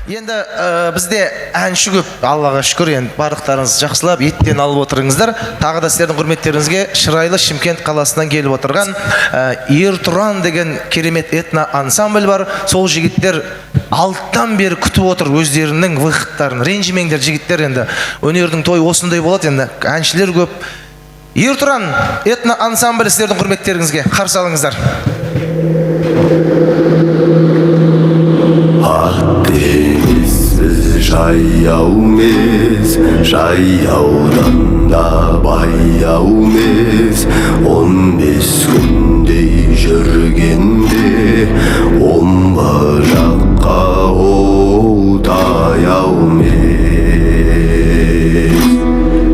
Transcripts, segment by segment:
Енді бізде әнші көп, Аллаға шүкір, енді барлықтарыңыз жақсылап еттен алып отырыңыздар. Тағы да сіздердің құрметтеріңізге Шырайлы Шымкент қаласынан келіп отырған Ертұран деген керемет этно ансамбль бар. Сол жігіттер алттан бері күтіп отыр өздерінің выходтарын. Ренжімеңдер жігіттер, енді өнердің тойы осындай болады, енді әншілер көп. Ертұран этно ансамбль сіздердің құрметтеріңізге қарсы алыңыздар. Жаяумыз, жаяудан да баяумыз, 15 күндей жүргенде, омбы жаққа отаяумыз.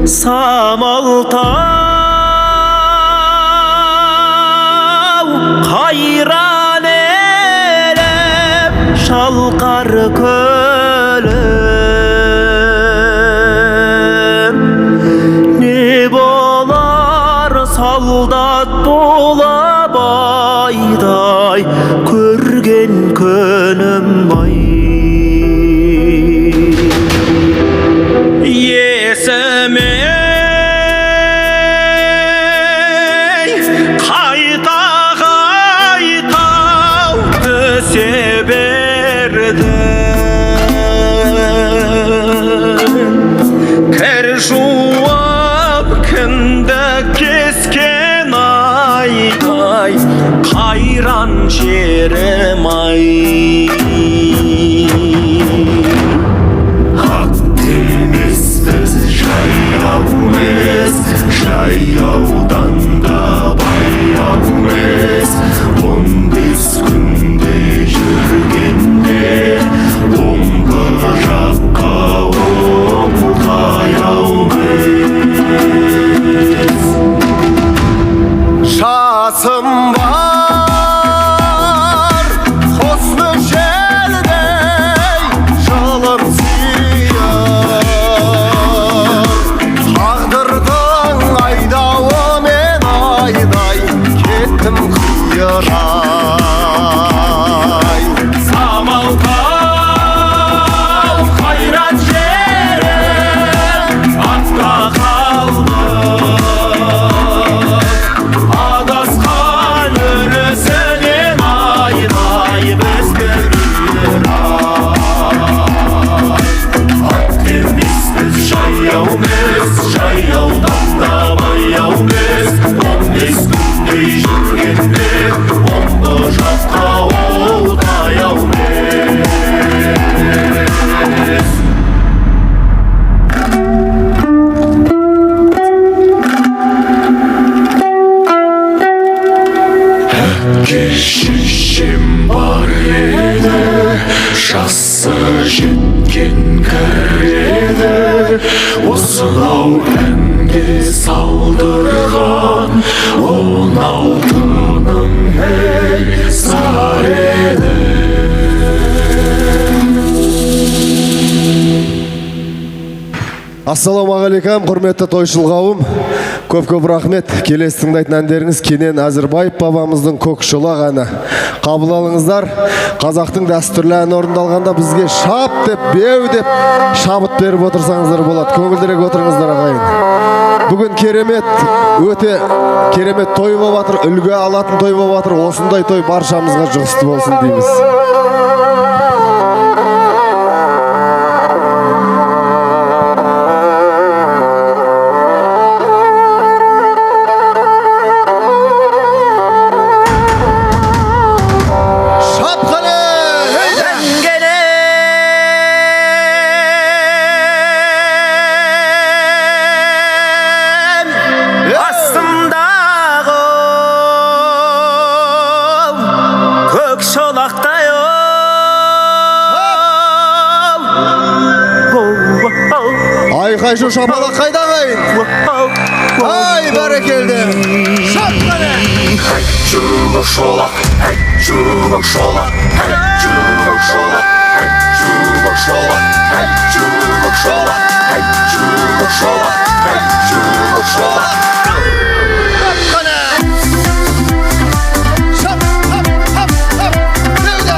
Самалтау қайран елім, шалқар солдат бола байдай көрген күнім ай. Есіме қайта түсе берді, кір жуып кіндік кескен ай, қайран жерім ай. Ақтемеспіз, жаяумыз, жаяудан да баяумыз, 15 күндей жүргенде, омбы жаққа отаяумыз. Жасым бар, қосны желдей, жалын сүйер, тағдырдың айдауымен айдай, кеттім қиырай. Самалтау қайран жерім, артта қалды, адасқан өрісінен айдай біз көрер. Ақтемеспіз, жаяумыз, жаяудан да баяумыз, 15 күндей жүргенде, омбы жаққа отаяумыз. Шешем бар еді, жасы жеткен кіреді, осынау әнге салдырған 16-ның ей сар еді. Ассалаумағалейкум, құрметті тойшыл қауым. Көп-көп рахмет. Келесі тыңдайтын әндеріңіз Кенен Әзірбаев бабамыздың көкшолақ әні. Қабыл алыңыздар. Қазақтың дәстүрлі әні орындалғанда бізге шап деп, беу деп шабыт беріп отырсаңыздар болады. Көңілдірек отырыңыздар ағайын. Бүгін керемет, өте керемет той болып жатыр, үлгі алатын той болып жатыр. Осындай той баршамызға жұғысты болсын дейміз. Айқай шу шапалақ қайда қайын? Ай, бәрекелді! Шап қане! Әй, жұмық шолақ, әй, жұмық шолақ, әй, жұмық шолақ, әй, жұмық шолақ, әй, жұмық шолақ, әй, жұмық шолақ, әй, жұмық шолақ. Шап қане! Шап, хап, хап, хап, деуді!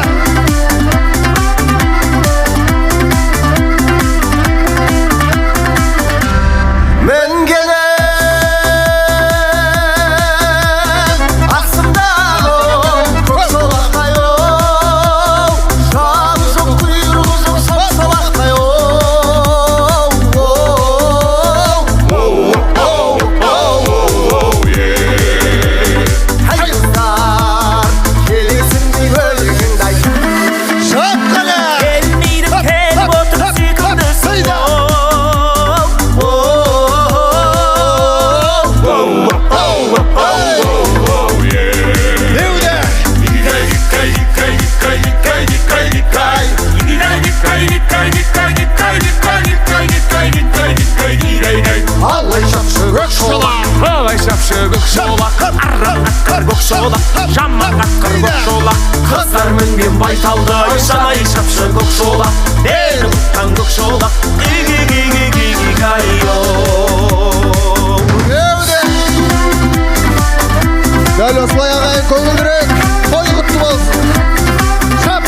байталдай жанай шапшы көк шолақ ел құтқан көк шолақ ай-ой. Дәл осылай ағайын көңілдірек той құтты болсын. Шап!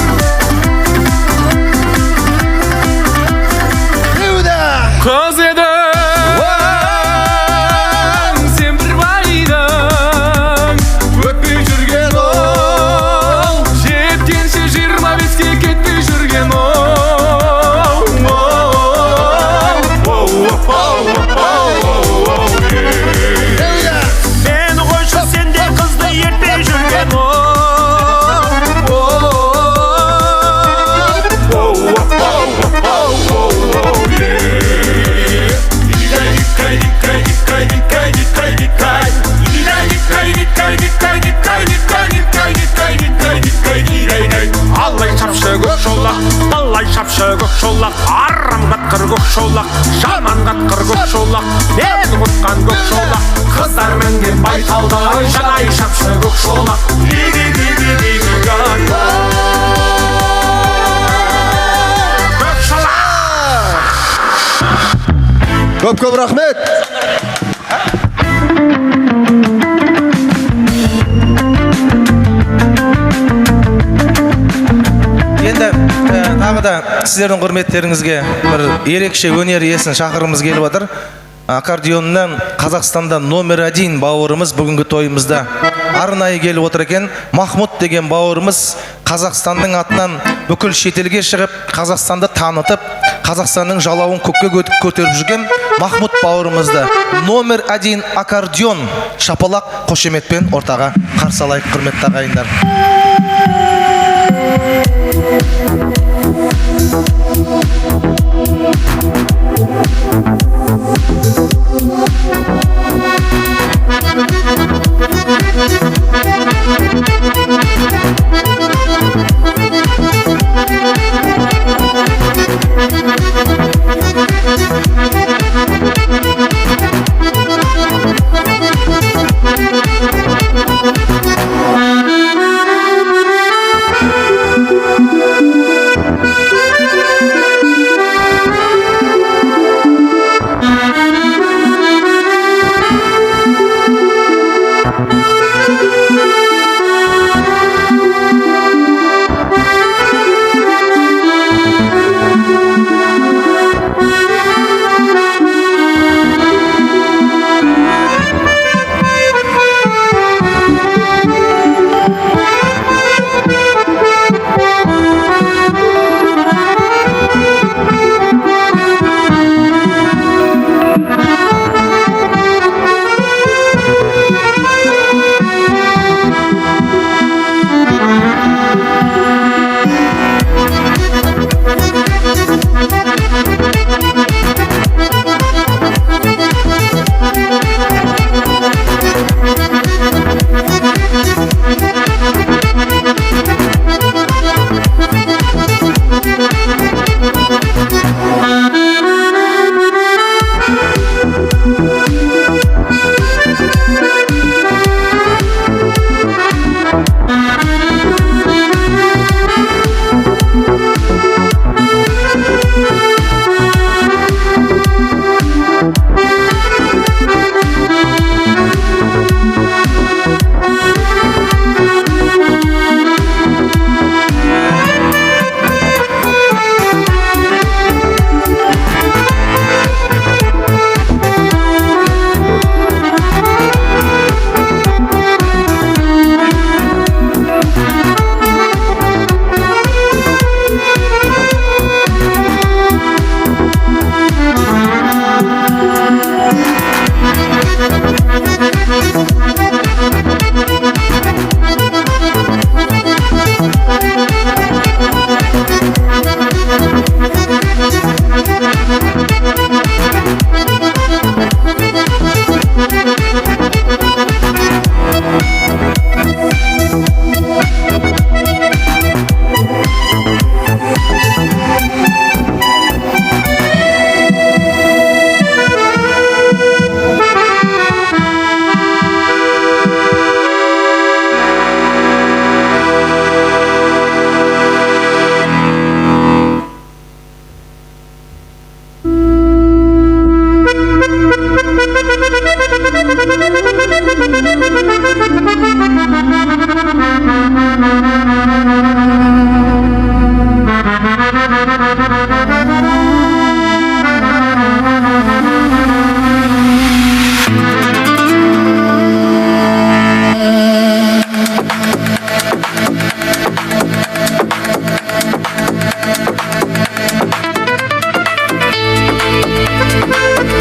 Қыз едің сен бір байдың өтпей жүрген ол жеткенше 25-ке кетпей жүрген ол мені қойшы сенде қызды ертпей жүрген ол Аллай шапшы көк шолақ, талай шапшы көк шолақ, арам қатқыр көк шолақ, жаман қатқыр көк шолақ, мен құтқан көк шолақ, қыздар мінген байталдай жанай шапшы көк шолақ. Көк шолақ! Көп рахмет. Енді тағы да сіздердің құрметтеріңізге бір ерекше өнер иесін шақырғымыз келіп отыр. Аккордеоннан Қазақстанда номер 1 бауырымыз бүгінгі тойымызда арнайы келіп отыр екен. Махмуд деген бауырымыз Қазақстанның атынан бүкіл шетелге шығып, Қазақстанды танытып, Қазақстанның жалауын көкке көтеріп жүрген Махмуд бауырымызды номер 1 аккордеон шапалақ қошеметпен ортаға қарсы алайық, құрметті ағайындар.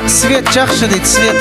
Свет жақшы дейді, свет.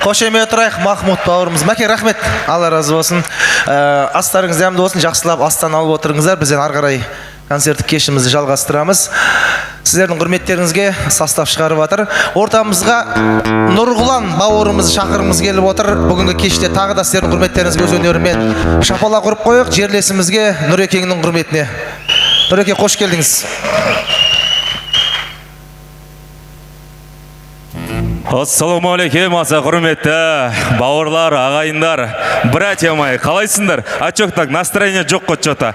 Қошемет тұрайық Махмұт бауырымыз. Мәке, рахмет. Алла разы болсын. Астарыңыз дәмді болсын. Жақсылап астан алып отырыңыздар. Бізден ары қарай концерттік кешімізді жалғастырамыз. Сіздердің құрметтеріңізге состав шығарып жатыр. Ортамызға Нұрғұлан бауырымыз шақырымыз келіп отыр. Бүгінгі кеште тағы да сіздердің құрметтеріңізге өз өнерімен шапалақ ұрып қойық. Жерлесімізге Нұрекеңнің құрметіне. Нұреке, қош келдіңіз. Ассалаумағалейкум, аса құрметті бауырлар, ағайындар, братья мои, қалайсыңдар? Ачок так, настроение жоқ қой что-то.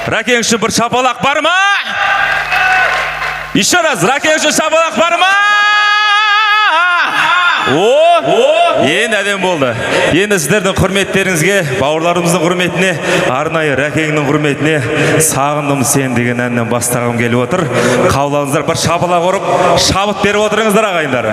Рәкең үшін бір шапалақ бар ма? Еще раз, рәкең үшін шапалақ бар ма? Енді әдем болды. Енді сіздердің құрметтеріңізге, бауырларымыздың құрметіне, арнайы Рәкеңнің құрметіне сағындым сен деген әннен бастағым келіп отыр. Қаулаңыздар, бір шапалақ ұрып, шабыт беріп отырыңыздар ағайындар.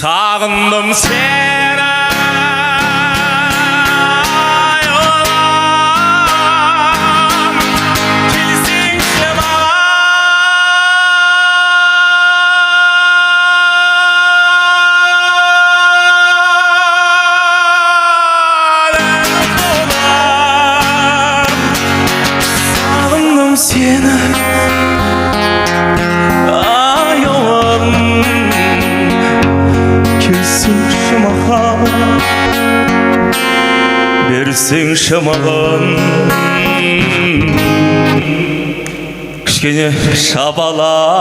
Sağındım seni ayolum Kilsinşi Sağındım seni ayolum Келсең шымаған берсең шымаған кішкене шапалақтан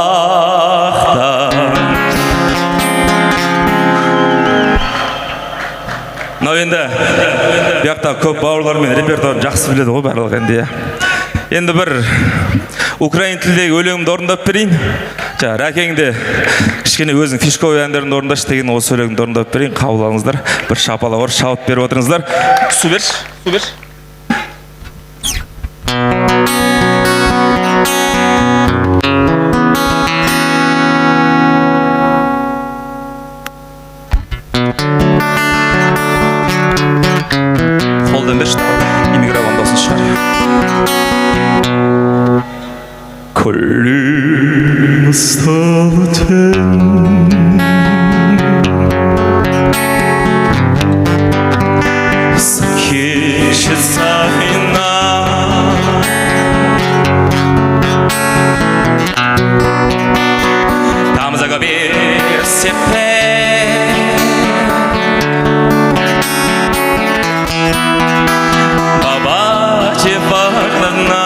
мынау енді бұяқта көп бауырлар мен репертуарын жақсы біледі ғой барлығы енді иә енді бір украин тілдегі өлеңімді орындап берейін Рәкеңде кішкене өзінің фишковый әндерін орындашы деген осы өлеңді орындап берейін қабыл алыңыздар бір шапалақ ұрып шауып беріп отырыңыздар су берші қолдан берші иммиграған даусын шығар Коллег столтен Скече савина Там заговір сепе Бабаче барлана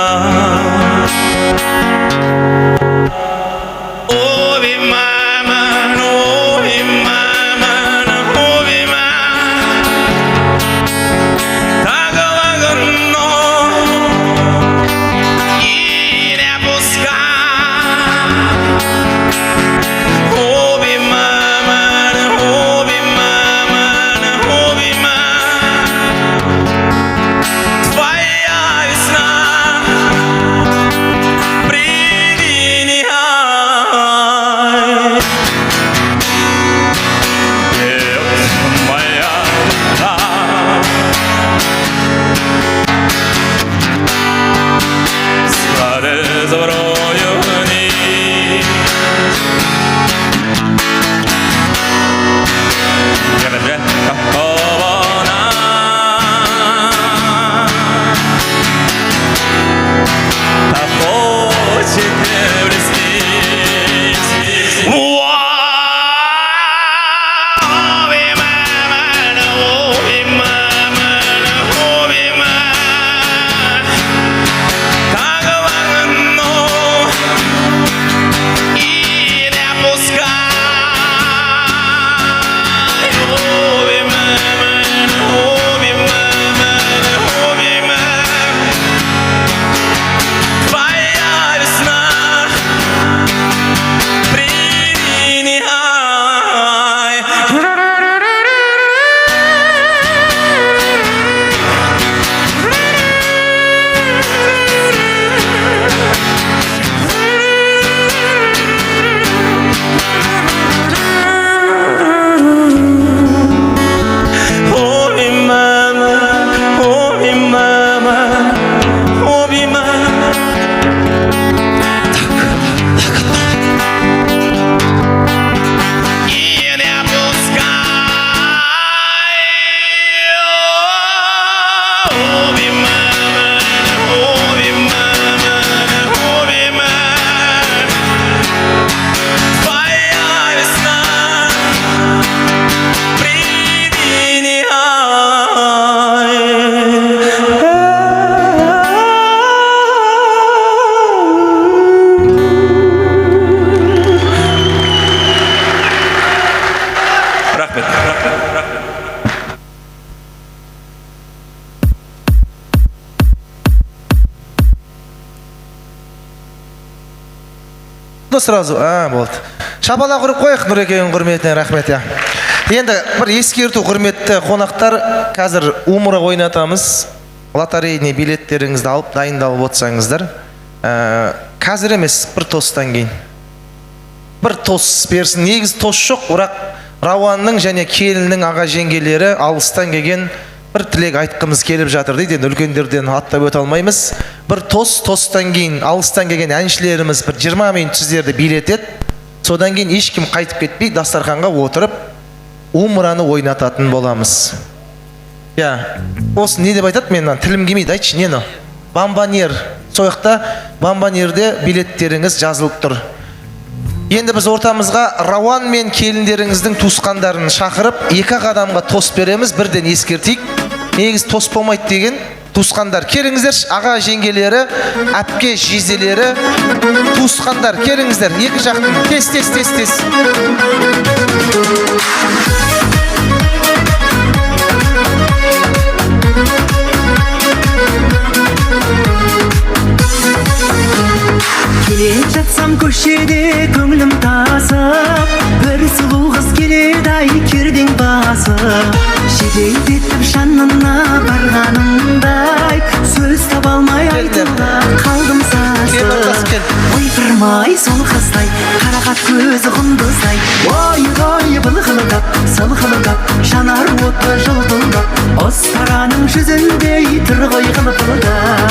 Сразу, болды. Шапалақ ұрып қойық Нұрекеңнің құрметіне рахмет. Енді бір ескерту құрметті қонақтар, қазір умыра ойнатамыз. Лотерейный билеттеріңізді алып дайындалып отырсаңыздар. Қазір емес, бір тостан кейін. Бір тос берсін. Негіз тос жоқ, бірақ Рауанның және келіннің аға жеңгелері алыстан келген бір тілек айтқымыз келіп жатыр дейді. Енді үлкендерден аттап өте алмаймыз. Бір тостан кейін алыстан келген әншілеріміз бір 20 минут сіздерді билетеді. Содан кейін ешкім қайтып кетпей дастарханға отырып умраны ойнататын боламыз. Осы не деп айтады, менен тілім келмейді, айтшы, нені? Бамбанер. Сояқта Бамбанерде билеттеріңіз жазылып тұр. Енді біз ортамызға Рауан мен келіндеріңіздің туысқандарын шақырып, 2 адамға тост береміз, бірден ескертейік. Негіз тост болмайды деген туысқандар келіңіздер, аға жеңгелері, әпке жезелері, туысқандар келіңіздер, 2 жақтың тез. Келе жатсам көшеде көңілім тасып, бір сұлу қыз келеді ай кердең басып. Жеделдетіп жанына барғанымдай, сөз таба алмай айтуға қалдым сасып. Ойпырмай сол қыздай, қарақат көзі құндыздай, ой былқылдап, сылқылдап, жанар оты жылтылдап, ұстараның жүзіндей тұр ғой қылпылдап.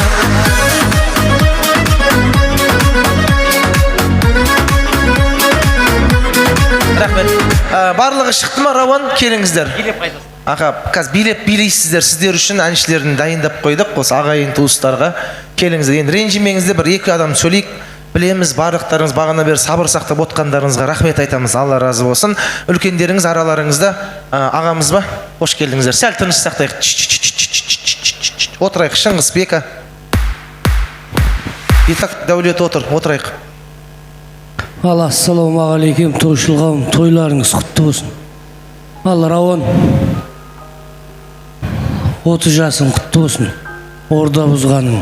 Рахмет. Барлығы шықты ма, Рауан? Келіңіздер. Аға, қазір билейсіздер, сіздер үшін әншілерін дайындап қойдық, осы ағайын туыстарға. Келіңіздер. Енді ренжімеңіздер, бір 2 адам сөйлейік. Білеміз, барлықтарыңыз бағана бері сабыр сақтап отқандарыңызға рахмет айтамыз. Алла разы болсын. Үлкендеріңіз араларыңызда ағамыз ба? Қош келдіңіздер. Сәл тыныш сақтайық. Отырайық, Шыңғыс Бека. Итак, Дәулет отырайық. Алла, ассалаумағалейкум, тойшыл қауым, тойларыңыз құтты болсын. Алла, Рауан, 30 жасың құтты болсын. Орда бұзғаның,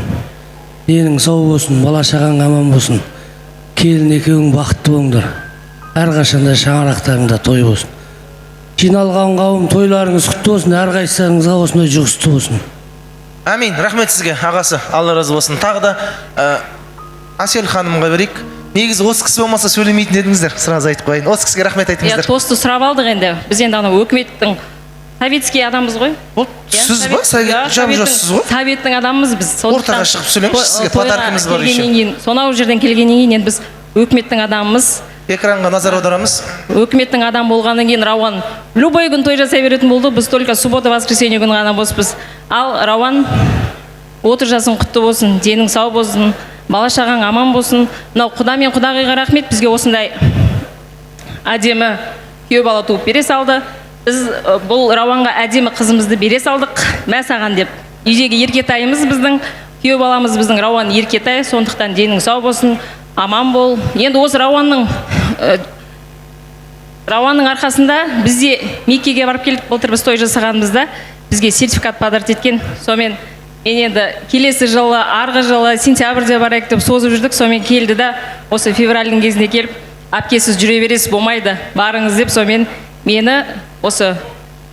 денің сау болсын, бала шағаң аман болсын. Келін екеуің бақытты болыңдар. Әрқашанда шаңырақтарыңда той болсын. Жиналған қауым, тойларыңыз құтты болсын, әрқайсыларыңызға осындай жұғысты болсын. Әмин, рахмет сізге, ағасы, Алла разы болсын. Тағы да Асел ханымға берейік. Негізі осы кісі болмаса сөйлемейтін едіңіздер, сразу айтып қойайын. Осы кісіге рахмет айтыңыздар. Тосты сұрап алдық енді. Біз енді өкіметтің советский адамбыз ғой. Сіз ба? Сіз ғой? Советтің адамымыз біз. Ортаға шығып сөйлеңізші, сізге подаркіміз бар еще. Сонау жерден келгеннен кейін енді біз өкіметтің адамымыз. Экранға назар аударамыз. Өкіметтің адам болғаннан кейін Рауан любой күн той жасай беретін болды. Біз только суббота, воскресенье күні ғана боспыз. Ал Рауан 30 жасың құтты болсын, денің сау болсын. Бала шағаң аман болсын. Мынау құда мен құдағиға рахмет, бізге осындай әдемі күйеу бала туып бере салды. Біз бұл Рауанға әдемі қызымызды бере салдық, мә саған деп. Үйдегі еркетайымыз біздің, күйеу баламыз біздің Рауан еркетай, сондықтан денің сау болсын, аман бол. Енді осы Рауанның арқасында бізде Меккеге барып келдік, былтыр біз той жасағанымызда бізге сертификат подарок еткен. Сомен мен енді келесі жылы, арғы жылы, сентябрьде барайық деп созып жүрдік. Сомен келді да, осы февральдің кезінде келіп, әпкесіз жүре бересіз, болмайды, барыңыз деп, сомен мені осы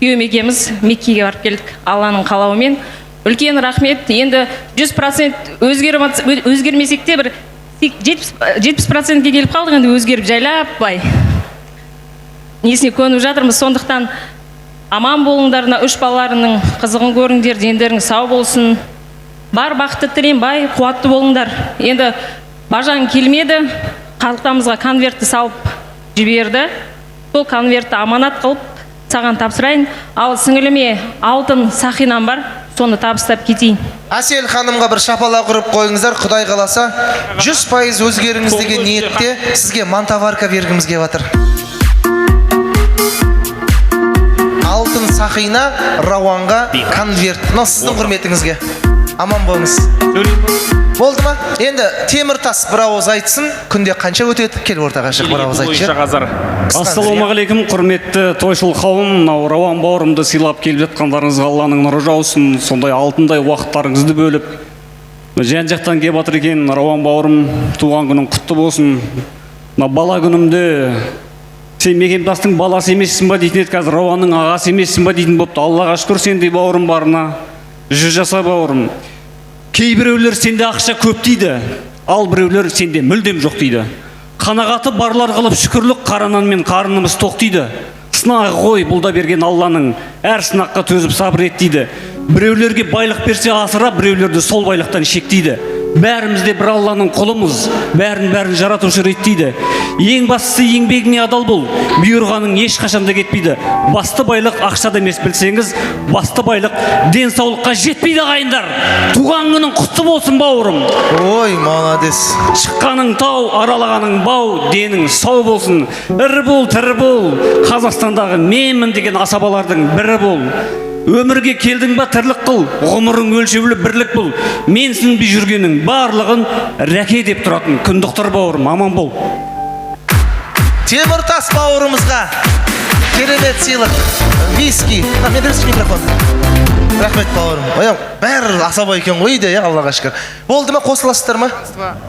күйеуім екеуміз Меккеге барып келдік, Алланың қалауымен. Үлкен рахмет. Енді 100% өзгермесек те бір 70%-ге келіп қалдық, енді өзгеріп жайлап бай. Несіне көніп жатырмыз, сондықтан аман болыңдар, 3 балаларының қызығын көріңдер, дендерің сау болсын. Бар бақытты тілеймін, бай, қуатты болыңдар. Енді бажаң келмеді, қалтамызға конвертті салып жіберді. Сол конвертті аманат қылып саған тапсырайын. Ал сіңіліме алтын сақинам бар, соны табыстап кетейін. Асел ханымға бір шапалақ ұрып қойыңыздар, Құдай қаласа 100% өзгеріңіз деген ниетте сізге мантаварка бергіміз келіп жатыр. Алтын сақина Рауанға конверт. Мынау сіздің құрметіңізге. Аман болыңыз. Болды ма? Енді Теміртас бір ауыз айтсын. Күнде қанша өтеді? Кел ортаға шық, бір ауыз айтшы. Ассалаумағалейкум, құрметті тойшыл қауым. Мынау Рауан бауырымды сыйлап келіп жатқандарыңызға Алланың нұры жаусын. Сондай алтындай уақыттарыңызды бөліп жан жақтан келіп жатыр екен. Рауан бауырым, туған күнің құтты болсын. Мына бала күнімде сен Мекемтастың баласы емессің ба дейтін еді, қазір Рауанның ағасы емессің ба дейтін бопты. Аллаға шүкір, сендей бауырым барына. Жүз жаса бауырым. Кейбіреулер сенде ақша көп дейді, ал біреулер сенде мүлдем жоқ дейді. Қанағаты барлар қылып шүкірлік, қаранан мен қарынымыз тоқ дейді. сынағы ғой бұл да берген Алланың, әр сынаққа төзіп сабыр ет дейді. Біреулерге байлық берсе асыра, біреулерді сол байлықтан шектейді. Бәріміз де бір Алланың құлымыз, бәрін жаратушы реттейді. Ең бастысы еңбегіңе адал бол, бұйырғаның ешқашанда кетпейді. Басты байлық ақшада емес, білсеңіз, басты байлық денсаулыққа жетпейді ағайындар. Туған күнің құтты болсын бауырым. Ой, молодец. Шыққаның тау, аралағаның бау, денің сау болсын. Ірі бол, тірі бол, Қазақстандағы менмін деген асабалардың бірі бол. Өмірге келдің ба тірлік қыл, ғұмырың өлшеулі бірлік бұл. Менсінбей жүргенің барлығын рәке деп тұратын күндықтыр бауырым, аман бол. Теміртас бауырымызға керемет сыйлық, виски. Мен берсін микрофон. Рахмет бауырым. Оям, бәрі асаба екен ғой де, Аллаға шүкір. Болды ма, қосыласыздар ма?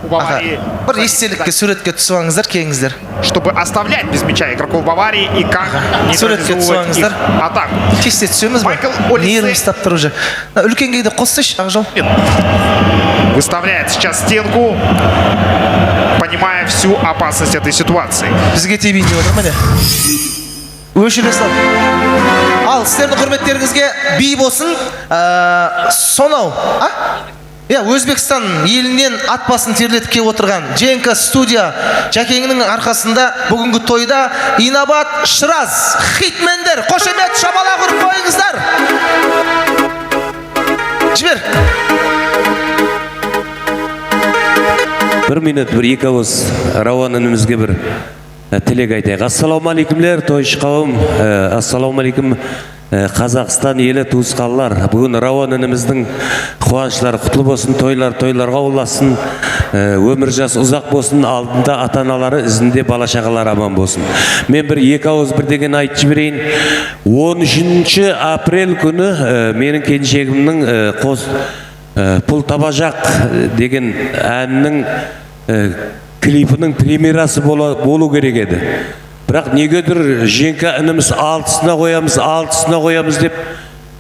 У Баварии. Бір естелікке суретке түсіп алыңыздар, келіңіздер. Чтобы оставлять без мяча игроков Баварии и как Суретке түсіп нейтрализовывать их алыңыздар. атаку. Кесте түсеміз бе? Нервім ұстап тұр уже. Үлкенге де қоссайшы, Ақжол. Выставляет сейчас стенку, понимая всю опасность этой ситуации. Бізге тебейін деп отыр, міне. Өшіре сал. Ал, сіздердің құрметтеріңізге би болсын. Сонау, Өзбекстан елінен ат басын терлетіп келіп отырған Женка студия Жәкеңнің арқасында бүгінгі тойда Инабат Шыраз хитмендер қошемет шабала құрып қойыңыздар. Жібер. Бір минут, бір екі ауыз Рауан інімізге бір тілек айтайық. Ассалаумалейкумлер, тойшы қауым. Ассалаумалейкум, Қазақстан елі туысқанлар. Бүгін Рауан ініміздің қуанышлары құтлы болсын, тойларға оласын, өмір жас ұзақ болсын, алдында ата-аналары ізінде бала-шағалар аман болсын. Мен бір екі ауыз бір деген айтшы берейін. 13 апрель күні менің келіншегімнің Пұл табажақ деген әннің клипінің премьерасы болу керек еді. Бірақ негедір Женка ініміз алтысына қоямыз деп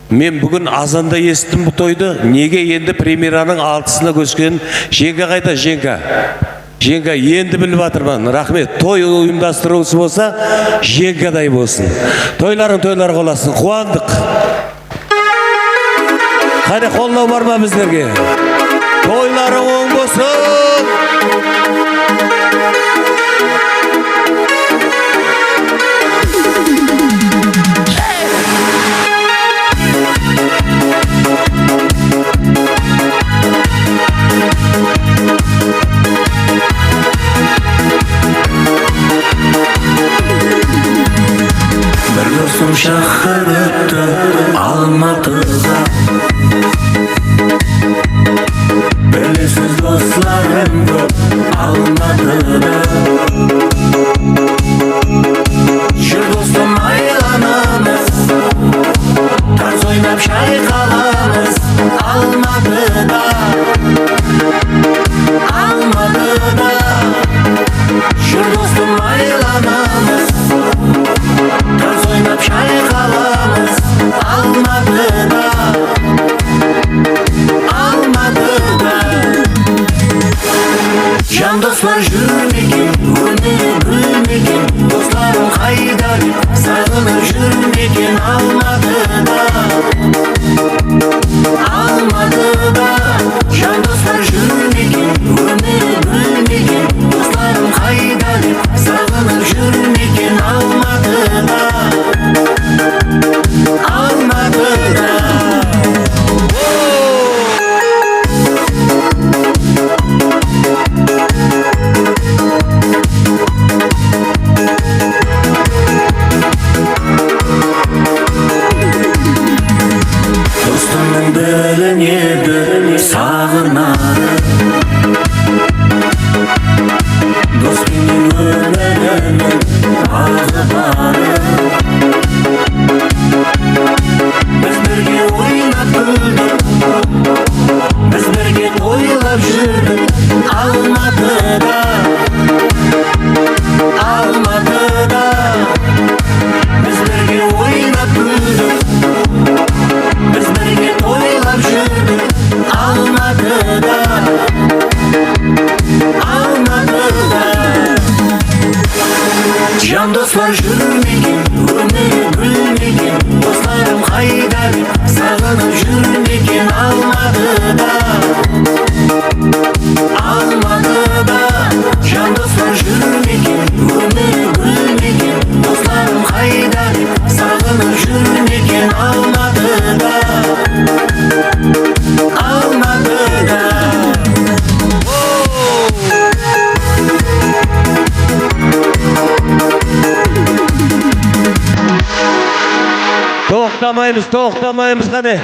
мен бүгін азанда естім бұл тойды. Неге енді премьераның алтысына көшкен? Женка қайда, Женка? Женка енді біліп атырман. Рахмет. Той ұйымдастыруысы болса, Женкадай болсын. Тойлар қоласын. Қуандық. Қане қолдау бар ма біздерге? Тойлары оң болсын. Бір досым шақырыпты Алматыға, білесіз достарым көп Алматыда. Жүр достым айланамыз, тарз ойнап шайқаламыз Алматыда. Жүр достым айланамыз, тарз ойнап шайқаламыз Алматыда. Жан достар жүрмекен, өмір гүлмекен, достарым қайда деп сағынып жүрмекен Алматыда. Жан достар жүрмекен, өмір гүлмекен, достарым қайда деп сағынып жүрмекен Алматыда. тоқтамаймыз қане.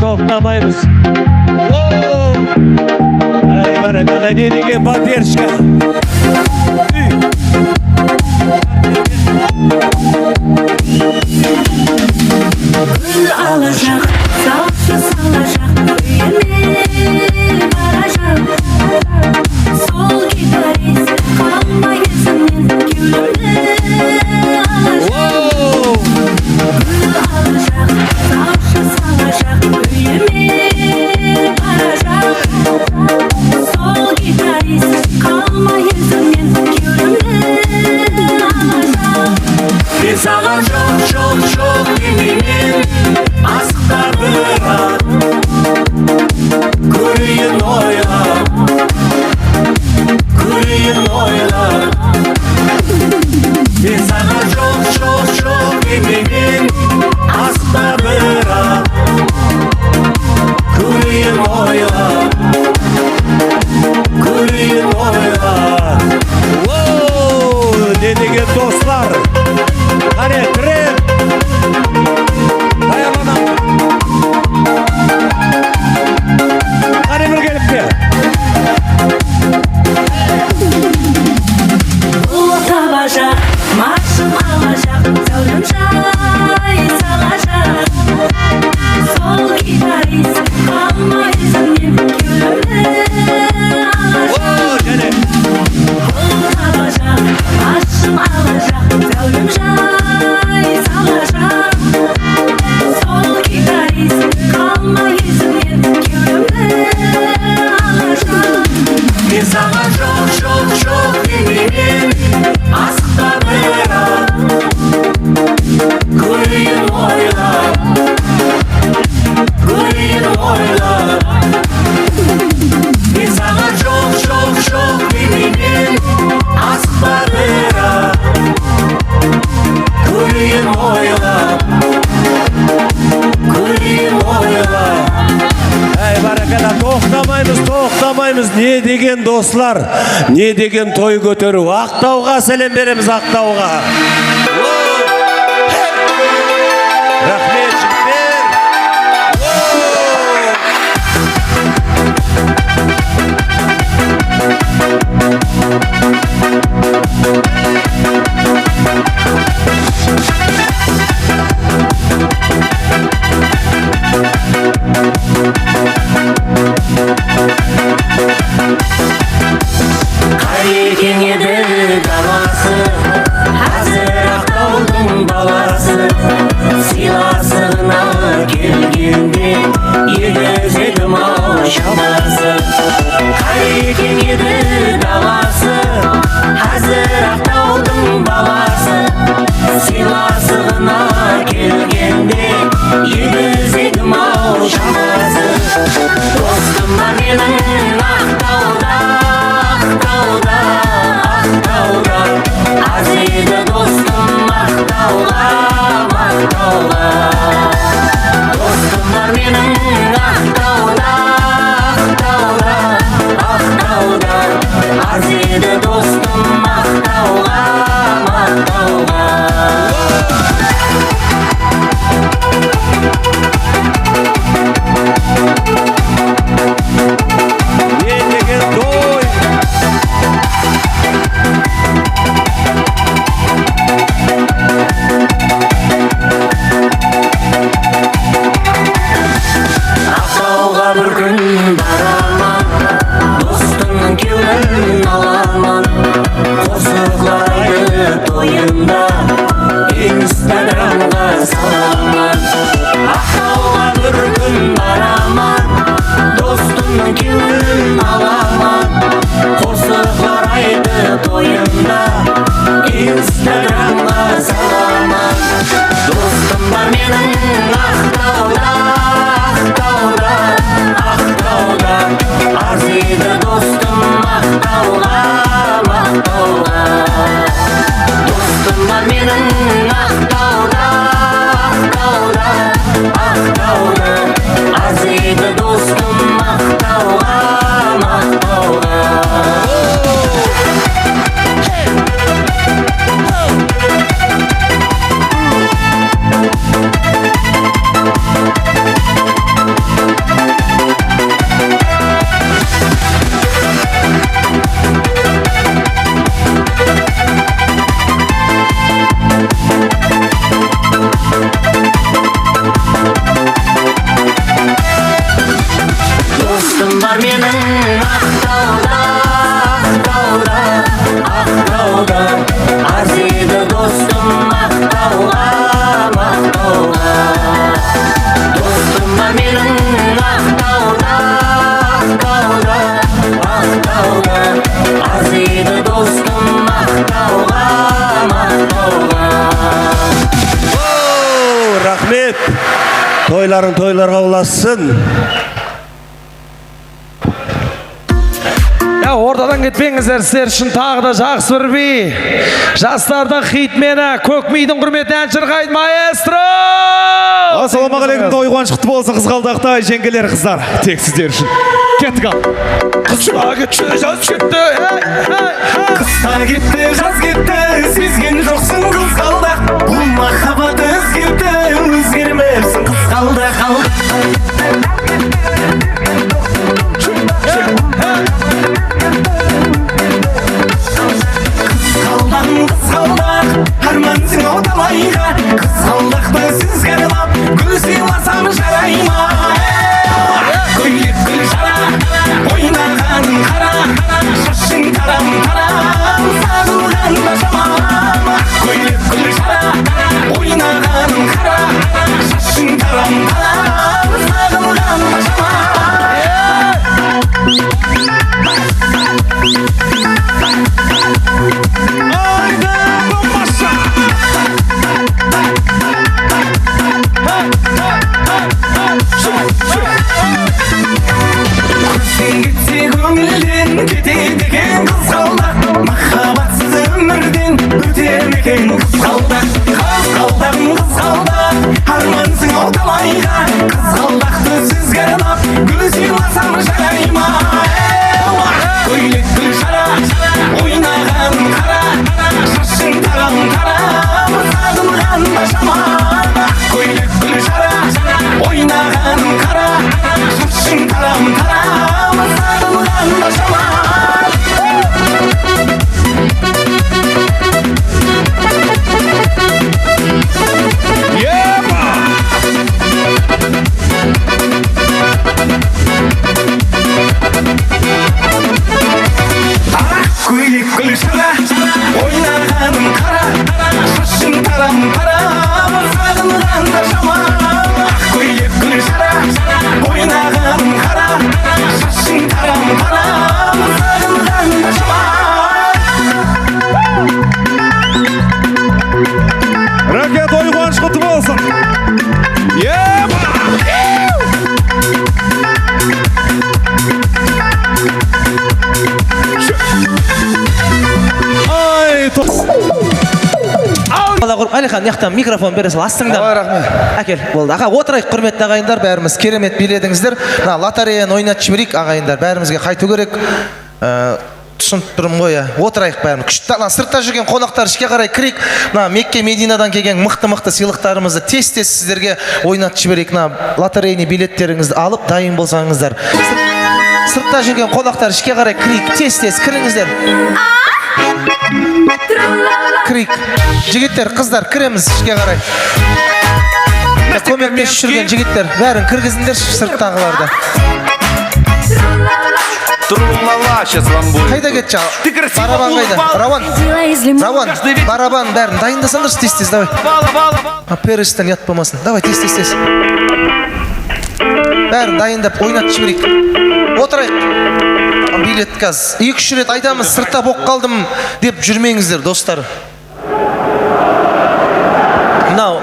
Тоқтамаймыз. Ай, баракалла, не деген поддержка. Гүл алacak, salça salacak, köyüme varacak. Sol gitarist kalmayısın gülümde alacak. Gül alacak, salça salacak, köyüme varacak. Sol gitarist kalmayısın gülümde alacak. Bir sağa çok eminim asıkta bırak. Kuruyun oyla. Bir sağa çok eminim asıkta bırak. Kuruyun oyla. Ne деген dostlar. Hani krem. Dayanana. Hani bir gelip de. Bulut alacak, marşım alacak, söylüm çay salacak. Sol gitarist kalmayızın gülümde alacak. Bulut alacak, marşım alacak, söylüm çay salacak. Sol gitarist kalmayızın gülümde alacak. Bir sana çok eminim asıkta bırak. Kuruyun oyla. Bir sana çok eminim asıkta bırak. Kuruyun oyla. Ey barakala, тоқтамаймыз. Не деген достlar, не деген той көтеру. Ақтауға сәлем береміз, Ақтауға. Рахмет жігіттер. шамасы қай екен еді даласы қазір ақтаудың баласы сыйласығына келгенде егізегім ау шамасы достым бар менің ақтауда ақтауда ақтауда аз еді достым мақтауға мақтауға достым бар менің ақтауда ақтауда ақтауда аз еді достым мақтауға мақтауға ақтауға бір күн барамын достымның кеуін аламын қосықлайды тойында инстаграмға саламын ақтауға бір күн барамын достымның кеуін аламын қосықлайды тойында инстаграмға саламын достым бар менің ақтауда ақтауда ақтауда аз еді достым мақтауға мақтауға достым бар менің ақтауда ақтауда ақтауда аз еді достым мақтауға мақтауға достым бар менің ақтауда ақтауда ақтауда аз еді достым мақтауға мақтауға достым бар менің ақтауда ақтауда ақтауда аз еді достым мақтауға мақтауға Рахмет. Тойларың тойларға ұлассын. Ортадан кетпеңіздер, сіздер үшін тағы да жақсы бір би. Жастардың хитмені, көк мидың құрметті ән шырқайды маэстро! Ассалаумағалейкум, той қуаныш құтты болсын қызғалдақты жеңгелер қыздар. Тек сіздер үшін. Кеттік ал. Қысқа кетті, жаз кетті. Қысқа кетті, жаз кетті, сезген жоқсың қызғалдақ. Бұл махаббат өзгерді, өзгермепсің қызғалдақ. Қызғалдақ, армансың ау талайға. Қызғалдақты сізге арнап, гүл сыйласам жарай ма? Көйлек гүл жара, ойнаған қара, шашың тарам-тарам, сағылған да жаман. Көйлек гүл жара, ойнаған қара, шашың тарам-тарам. ақа мынаяқтан микрофон бере сал астыңдан. Ой, рахмет. Әкел, болды. Аға отырайық, құрметті ағайындар, бәріміз керемет биледіңіздер. Мына лотереяны ойнатып жіберейік ағайындар, бәрімізге қайту керек. Түсініп тұрмын ғой, отырайық бәріміз. Күшті сыртта жүрген қонақтар ішке қарай кірейік. Мына Мекке Мединадан келген мықты сыйлықтарымызды тез сіздерге ойнатып жіберейік. Мына лотерейный билеттеріңізді алып дайын болсаңыздар. Сыртта жүрген қонақтар ішке қарай кірейік, тез кіріңіздер. Кірейік. Жігіттер, қыздар, кіреміз ішке қарай. Көмектесіп жүрген жігіттер, бәрін кіргізіңдер сырттағыларды. Тру-ла-ла, сейчас вам будет. Қайда кетші? Барабан қайда? Рауан, барабан бәрін дайындасаңдар тез, давай. Перістен ят болмасын. Давай, тез. Бәрін дайындап, ойнатып жіберейік. Отырайық. Билет қаз. 2-3 рет айтамыз, сыртта боқ қалдым деп жүрмеңіздер, достар. Мынау,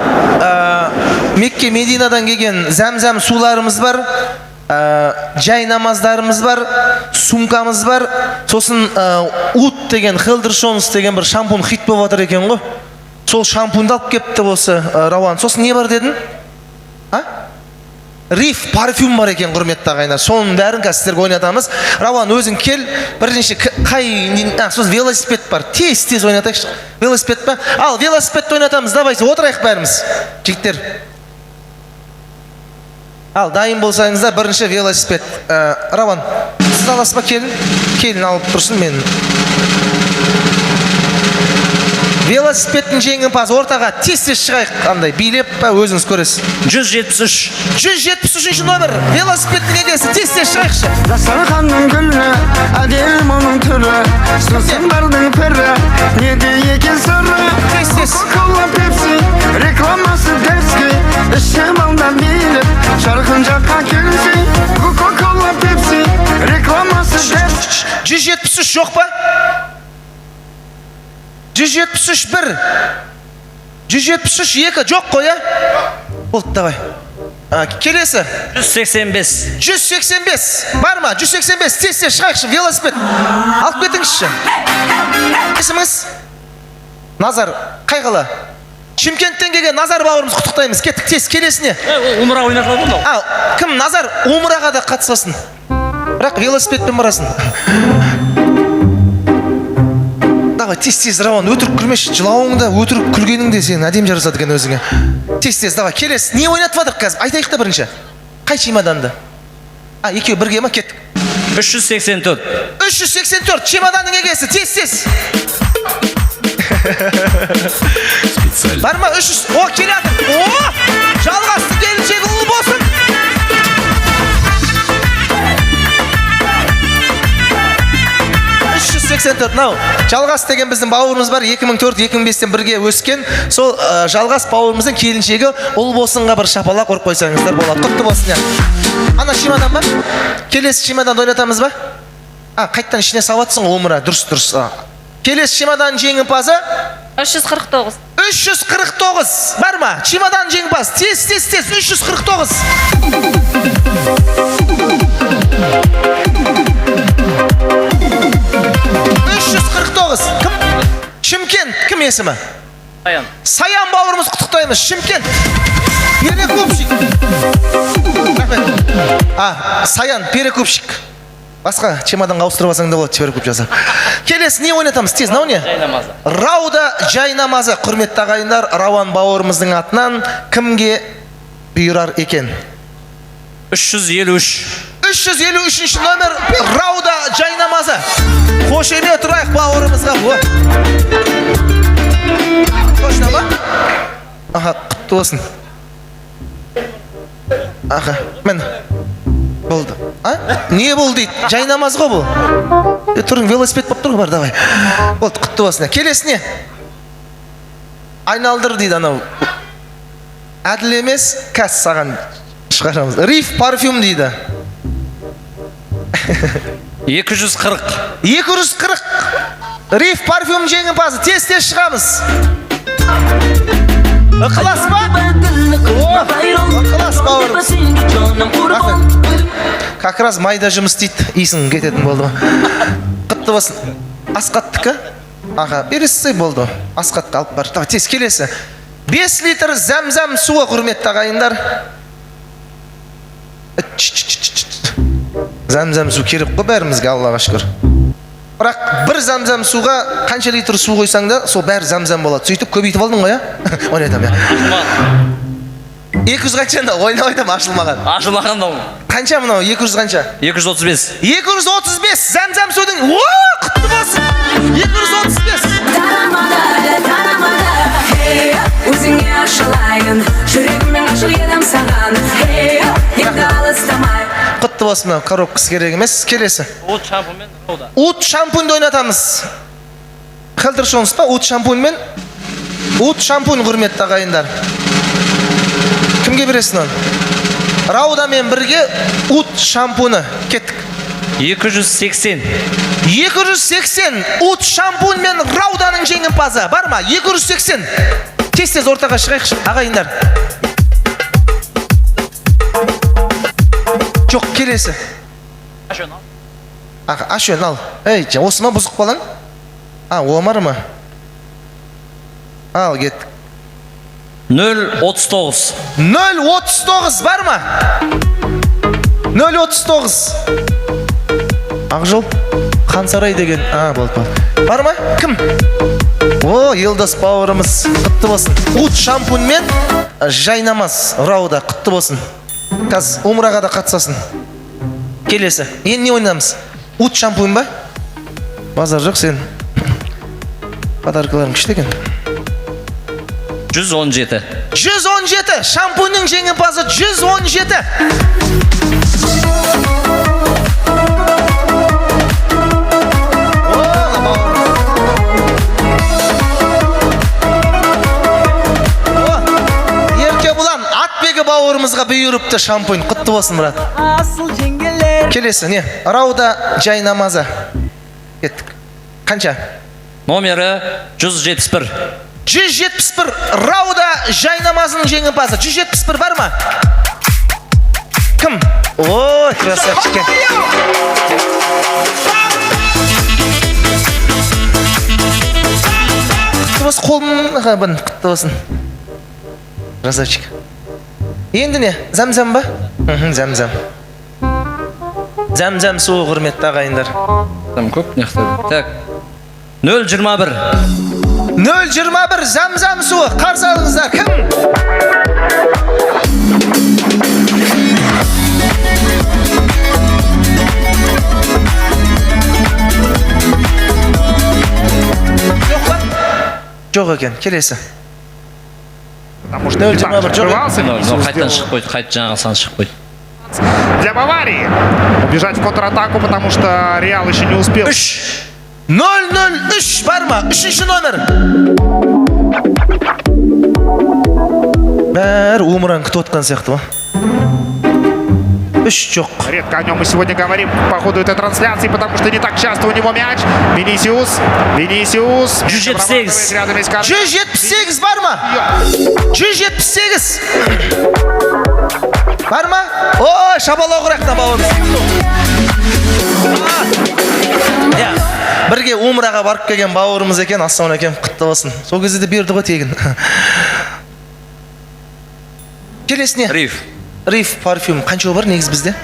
Мекке Мединадан келген зәм-зәм суларымыз бар. Жай намаздарымыз бар, сумкамыз бар, сосын ут деген, Хелдершонс деген бір шампун хит болып отыр екен ғой. Сол шампунды алып кепті осы Рауан. Сосын не бар дедің? Риф парфюм бар екен, құрметті ағайындар. Соның бәрін сіздерге ойнатамыз. Рауан, өзің кел, бірінші сосын велосипед бар. Тез ойнатайықшы. Велосипед па? Ал, велосипедті ойнатамыз. Давайте, отырайық бәріміз. Жігіттер. Ал, дайын болсаңызда бірінші велосипед. Рауан, сіз аласыз ба, келін алып тұрсын мен. Велосипедтің жеңімпазы ортаға тез шығайық, қандай билеп па өзіңіз көресіз. 173 номер велосипедтің егесі, тез шығайықшы. Дастарханның гүлі, әдемі оның түрі, сөзің бардың пірі, неде екен сыры. Кока-кола, пепси, рекламасы дерзкий, ішім алдан биліп, жарқын жаққа келсей. Кока-кола, пепси, рекламасы дерзкий. 173 жоқ па? 173 1, 173 2 жоқ қой, болды, давай. Келесі 185 бар ма? 185 тез шығайықшы, велосипед алып кетіңізші. Есіміңіз? Назар, қай қала? Шымкенттен келген Назар бауырымыз, құттықтаймыз. Кеттік, тез келесіне. Умра ойнатылады ғой. Кім Назар умраға да қатысасын, бірақ велосипедпен барасын. Давай, тез, Рауан, өтірік күлмеші, жылауыңда, өтірік күлгеніңде сен әдем жарасады екен өзіңе. Тез, давай, келес. Не ойнатып вадық қазір? Айтайық та бірінші. Қай чемоданды? Екеу бірге ма? Кеттік. 384 чемоданның егесі, тез. Бар ма? 300. О, келатыр. О, жалғасты келіншегі ұлы болсын. 384, нау. Жалғас деген біздің бауырымыз бар, 2004-2005-тен бірге өскен. Сол жалғас бауырымыздың келіншегі ұл болсынға бір шапалақ ұрып қойсаңыздар болады. Құтты болсын. Ана чемодан ба? Келесі чемоданды ойнатамыз ба? Қайттан ішіне салатсың омыра, дұрыс. Келесі чемодан жеңімпазы? 349. Бар ма? Чемодан жеңімпаз. Тез. 349. Кім? Шымкент, кім есімі? Саян бауырымыз, құттықтаймыз. Шымкент. Перекупщик. Саян, перекупщик. Басқа чемоданға ауыстырып алсаң да болады, перекуп жасап. Келесі не ойнатамыз? Тез, нау не? Рауда жай намазы. Құрметті ағайындар, Рауан бауырымыздың атынан кімге бұйырар екен? 353 номер Рауда жай намазы. Қошеме тұрайық бауырымызға. Қошына ба? Құтты болсын. Мен болды. Не болды дейді? Жай намаз ғой бұл. Тұрың, велосипед болып тұр ғой, бар, давай. Болды, құтты болсын. Келесіне айналдыр дейді анау. Әділ емес, кәс саған шығарамыз. Риф парфюм дейді. 240. Риф парфюм жеңімпазы. Тез шығамыз. Ықылас ба? Ықылас бауырымыз. Как раз майда жұмыс дейді. Исің кететін болды ма? Құтты болсын. Асқаттікі? Бересіз болды. Асқатты алып бар. Тез келесі. 5 литр зәмзәм суы, құрметті ағайындар. Зәмзәм су керек қой бәрімізге, Аллаға шүкір. Бірақ бір зәмзәм суға қанша литр су қойсаң да, сол бәрі зәмзәм болады. Сөйтіп көбейтіп алдың ғой, ә? Оны айтам я. 200 қаншанда ойнап айтам, ашылмаған. Ашылмаған да. Қанша мынау? 200 қанша? 235. 235 зәмзәм судың. Құтты болсын. 235. Өзіңе ашылайын, жүрегіммен ашыл едім саған. Енді алыстамай. Құтты болсын, мынау коробкасы керек емес. Келесі. От шампунмен рауда. Ут шампуньды ойнатамыз. Қалдыршоңыз па? Ут шампуньмен. Ут шампунь, құрметті ағайындар. Кімге бересің оны? Раудамен бірге ут шампуны. Кеттік. 280. 280 ут шампунь мен Рауданың жеңімпазы. Бар ма? 280. Тез ортаға шығайықшы, ағайындар. Жоқ, келесі. Ашын ал. Ашын ал. Ей, осы ма бұзық балаң? Омар ма? Ал, кеттік. 039. 039 бар ма? 039. Ақжол, Қансарай деген. Болды. Бар ма? Кім? Елдос бауырымыз, құтты болсын. Ут шампунь мен жайнамаз Рауда, құтты болсын. Қазір умраға да қатысасын. Келесі. Енді не ойнамыз? Ут шампунь ба? Базар жоқ, сен. Подаркаларың күшті екен. 117. 117. Шампуньның жеңімпазы 117. Еркебұлан Атбегі бауырымызға бұйырыпты шампунь. Құтты болсын, брат. Келесі, не? Рауда жайнамазы. Кеттік. Қанша? Номері 171. 171 Рауда жайнамазының жеңімпазы. 171 бар ма? Кім? Красавчик. Құтты болсын, қолымға бұн, құтты болсын. Красавчик. Енді не? Зәмзәм ба? Зәмзәм. Зәмзәм суы, құрметті ағайындар. Көп неқтеді. Так. 021. 021 зәмзәм суы. Қарсы алыңыздар. Кім? Жоқ екен. Келесі. 021 жоқ екен. Қайттан шығып қойды. Қайт жаңағы сан шығып қойды. Для Баварии убежать в контратаку, потому что Реал еще не успел. 003 бар ма? 3-ші номер. Бәрі умыран күтіп отқан сияқты ба? 3 жоқ. Редко о нем мы сегодня говорим по ходу этой трансляции, потому что не так часто у него мяч. Винисиус. 178 бар ма? 178 бар ма? Шабалау құрақта бауырыз. Бірге умраға барып келген бауырымыз екен, ассалаумағалейкум, құтты болсын. Сол кезде де берді ғой тегін. Келесіне? Риф парфюм. Қанша бар негіз бізде?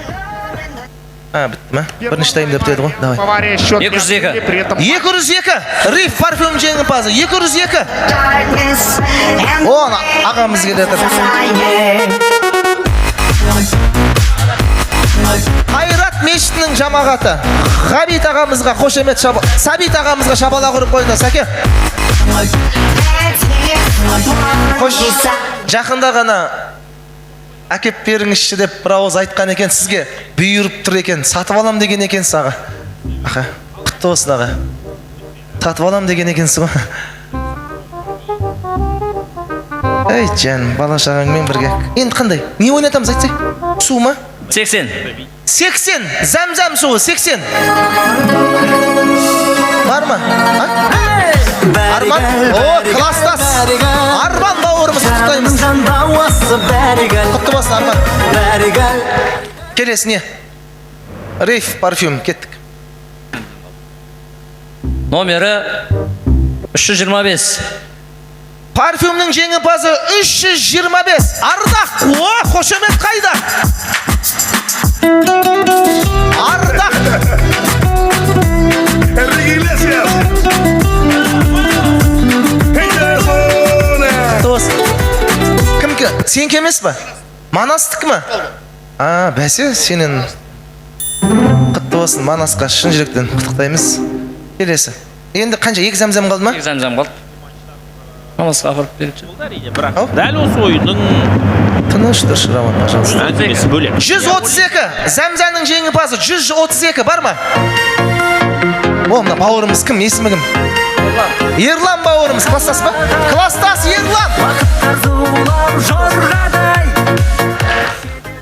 Бітті ма? Бірінші тайымда бітеді ғой. Давай. 202. 202. Риф парфюм жеңімпазы. 202. Ағамыз келеді. Қайрат мешітінің жамағаты. Ғабит ағамызға қошемет Сабит ағамызға шабала құрып қойды. Сәке. Қош. Жақында ғана әкеп беріңізші деп бір ауыз айтқан екен сізге. Бұйырып тұр екен. Сатып алам деген екенсіз аға. Құтты болсын аға. Сатып алам деген екенсіз ғой. Ей жан, бала шағаңмен бірге. Енді қандай? Не ойнатамыз айтсай? Су ма? 80. 80. Зәмзәм суы 80. Бар ма? Арман? Кластас. Арман бауырымыз құттықтаймыз. Құтты болсын Арман. Келесі не? Рейф парфюм. Кеттік. Номері 325. Парфюмнің жеңімпазы 325. Ардақ. О, қошемет қайда? Ардақ. Enrique Iglesias. Кімкі? Сенікі емес па? Манастікі ма? Бәсе, сенен құтты болсын. Манасқа шын жүректен құттықтаймыз. Келесі. Енді қанша? 2 зәмзәм қалды ма? 2 зәмзәм қалды. Намазға апарып береді. Дәл осы ойынның тыныш тұршы, Роман, пожалуйста. әңгімесі бөлек. 132. Зәмзәннің жеңімпазы 132 бар ма? О, мына бауырымыз кім? Есімі кім? Ерлан бауырымыз. Класстас па? Класстас Ерлан.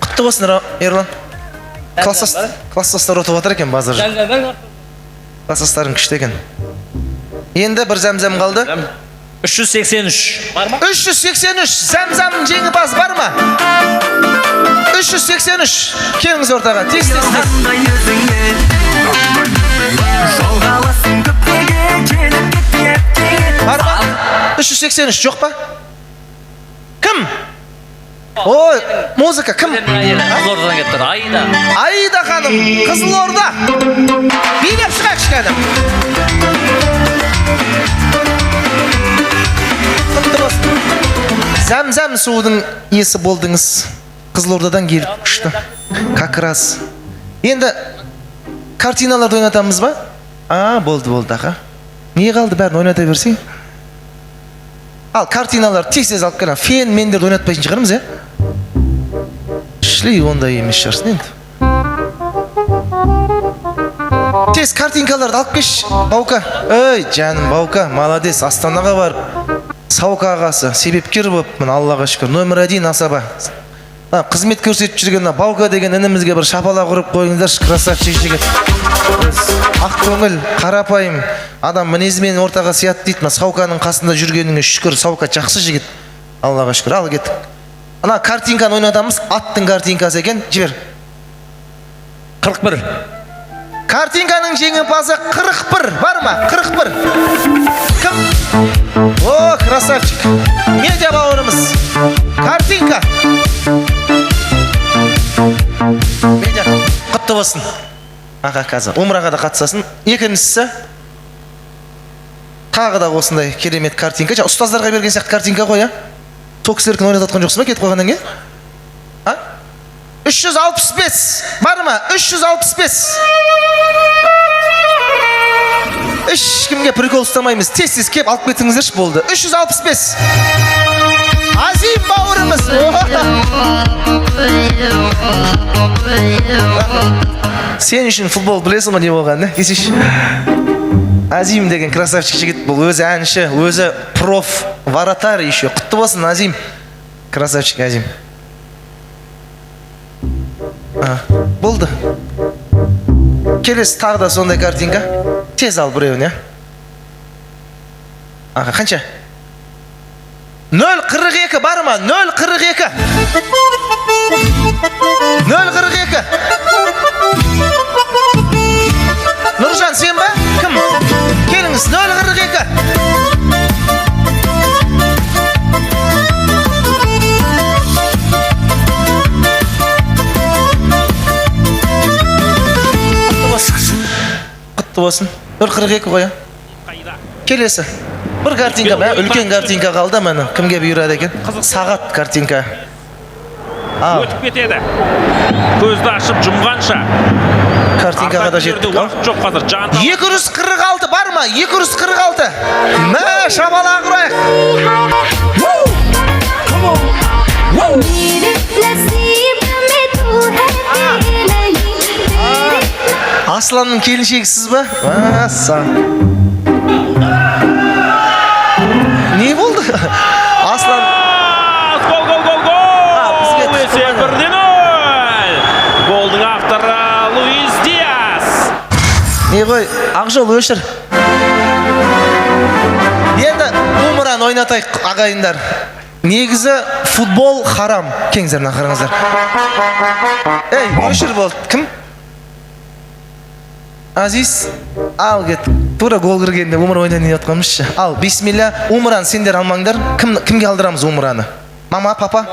Құтты болсын, Ерлан. Класстастар отып отыр екен базар. Класстастарың күшті екен. Енді бір зәмзәм қалды. 383. Бар ма? 383. Зәмзәмнің жеңімпазы бар ма? 383. Келіңіз ортаға. Тез. Бар ма? 383 жоқ па? Кім? Ой, музыка кім? Қызылордадан кетті. Айда. Айда ханым, Қызылорда. Билеп шығайық кішкенім. Зәмзәм судың иесі болдыңыз. Қызылордадан келіп күшті. Как раз. Енді картиналарды ойнатамыз ба? Болды, аға. Не қалды, бәрін ойната берсең? Ал картиналар тез алып келем. Фен мендерді ойнатпайтын шығармыз, Шли ондай емес шығарсын енді. Тез картинкаларды алып кеш, Баука. Ой, жаным Баука, молодец, Астанаға барып. Саука ағасы, себепкер болып, мына Аллаға шүкір, номер 1 асаба. Қызмет көрсетіп жүрген Баука деген інімізге бір шапала құрып қойыңыздар, красавчик жігіт. Ақ көңіл, қарапайым, адам мінезімен ортаға сиятты дейді. Сауканың қасында жүргеніңе шүкір, Саука жақсы жігіт. Аллаға шүкір, ал кеттік. Ана картинканы ойнатамыз, аттың картинкасы екен, жібер. 41. Картинканың жеңімпазы 41, бар ма? 41. Кім? О, красавчик. Медиа бауырымыз. Картинка. Медиа, құтты болсын. Аға қазір, умраға да қатысасын. Екіншісі, тағы да осындай керемет картинка. Ұстаздарға берген сияқты картинка қой, Ток серкін ойнататқан жоқсың ба, кетіп қойғаннан кейін? 365, бар ма? 365. Ешкімге прикол ұстамаймыз. Тез кеп алып кетіңіздерші болды. 365. Азим бауырымыз. Сен үшін футбол білесің ма не болған, Кесеш? Азим деген красавчик жігіт бұл. Өзі әнші, өзі проф, вратарь еще. Құтты болсын, Азим. Красавчик Азим. Болды. Келесі тағы да сондай картинка. Тез ал біреуін, Аға, қанша? 0.42 бар ма? 0.42. 0.42. Нұржан, сен ба? Кім? Келіңіз, 0.42. Құтты болсын. 1.42 қоя. Келесі. Бір картинка ба? Үлкен картинка қалды мәні. Кімге бұйырады екен? Сағат картинка. Өтіп кетеді. Көзді ашып жұмғанша. Картинкаға да жеттік. 246 бар ма? 246. Мә, шабала құрайық. Асланның келіншегісіз ба? Не болды? Аслан... Гол! Есеп 1-0. Голдың авторы Луис Диас. Не ғой, Ақжол өшір. Енді умыран ойнатайық, ағайындар. Негізі футбол харам. Кеңіздерін ақырыңыздар. Өшір болды. Кім? Азиз, ал кет. Тура гол кіргенде умра ойнайын деп жатқанбызшы. Ал, бисмилля, умраны сендер алмаңдар. Кімге алдырамыз умраны? Мама, папа?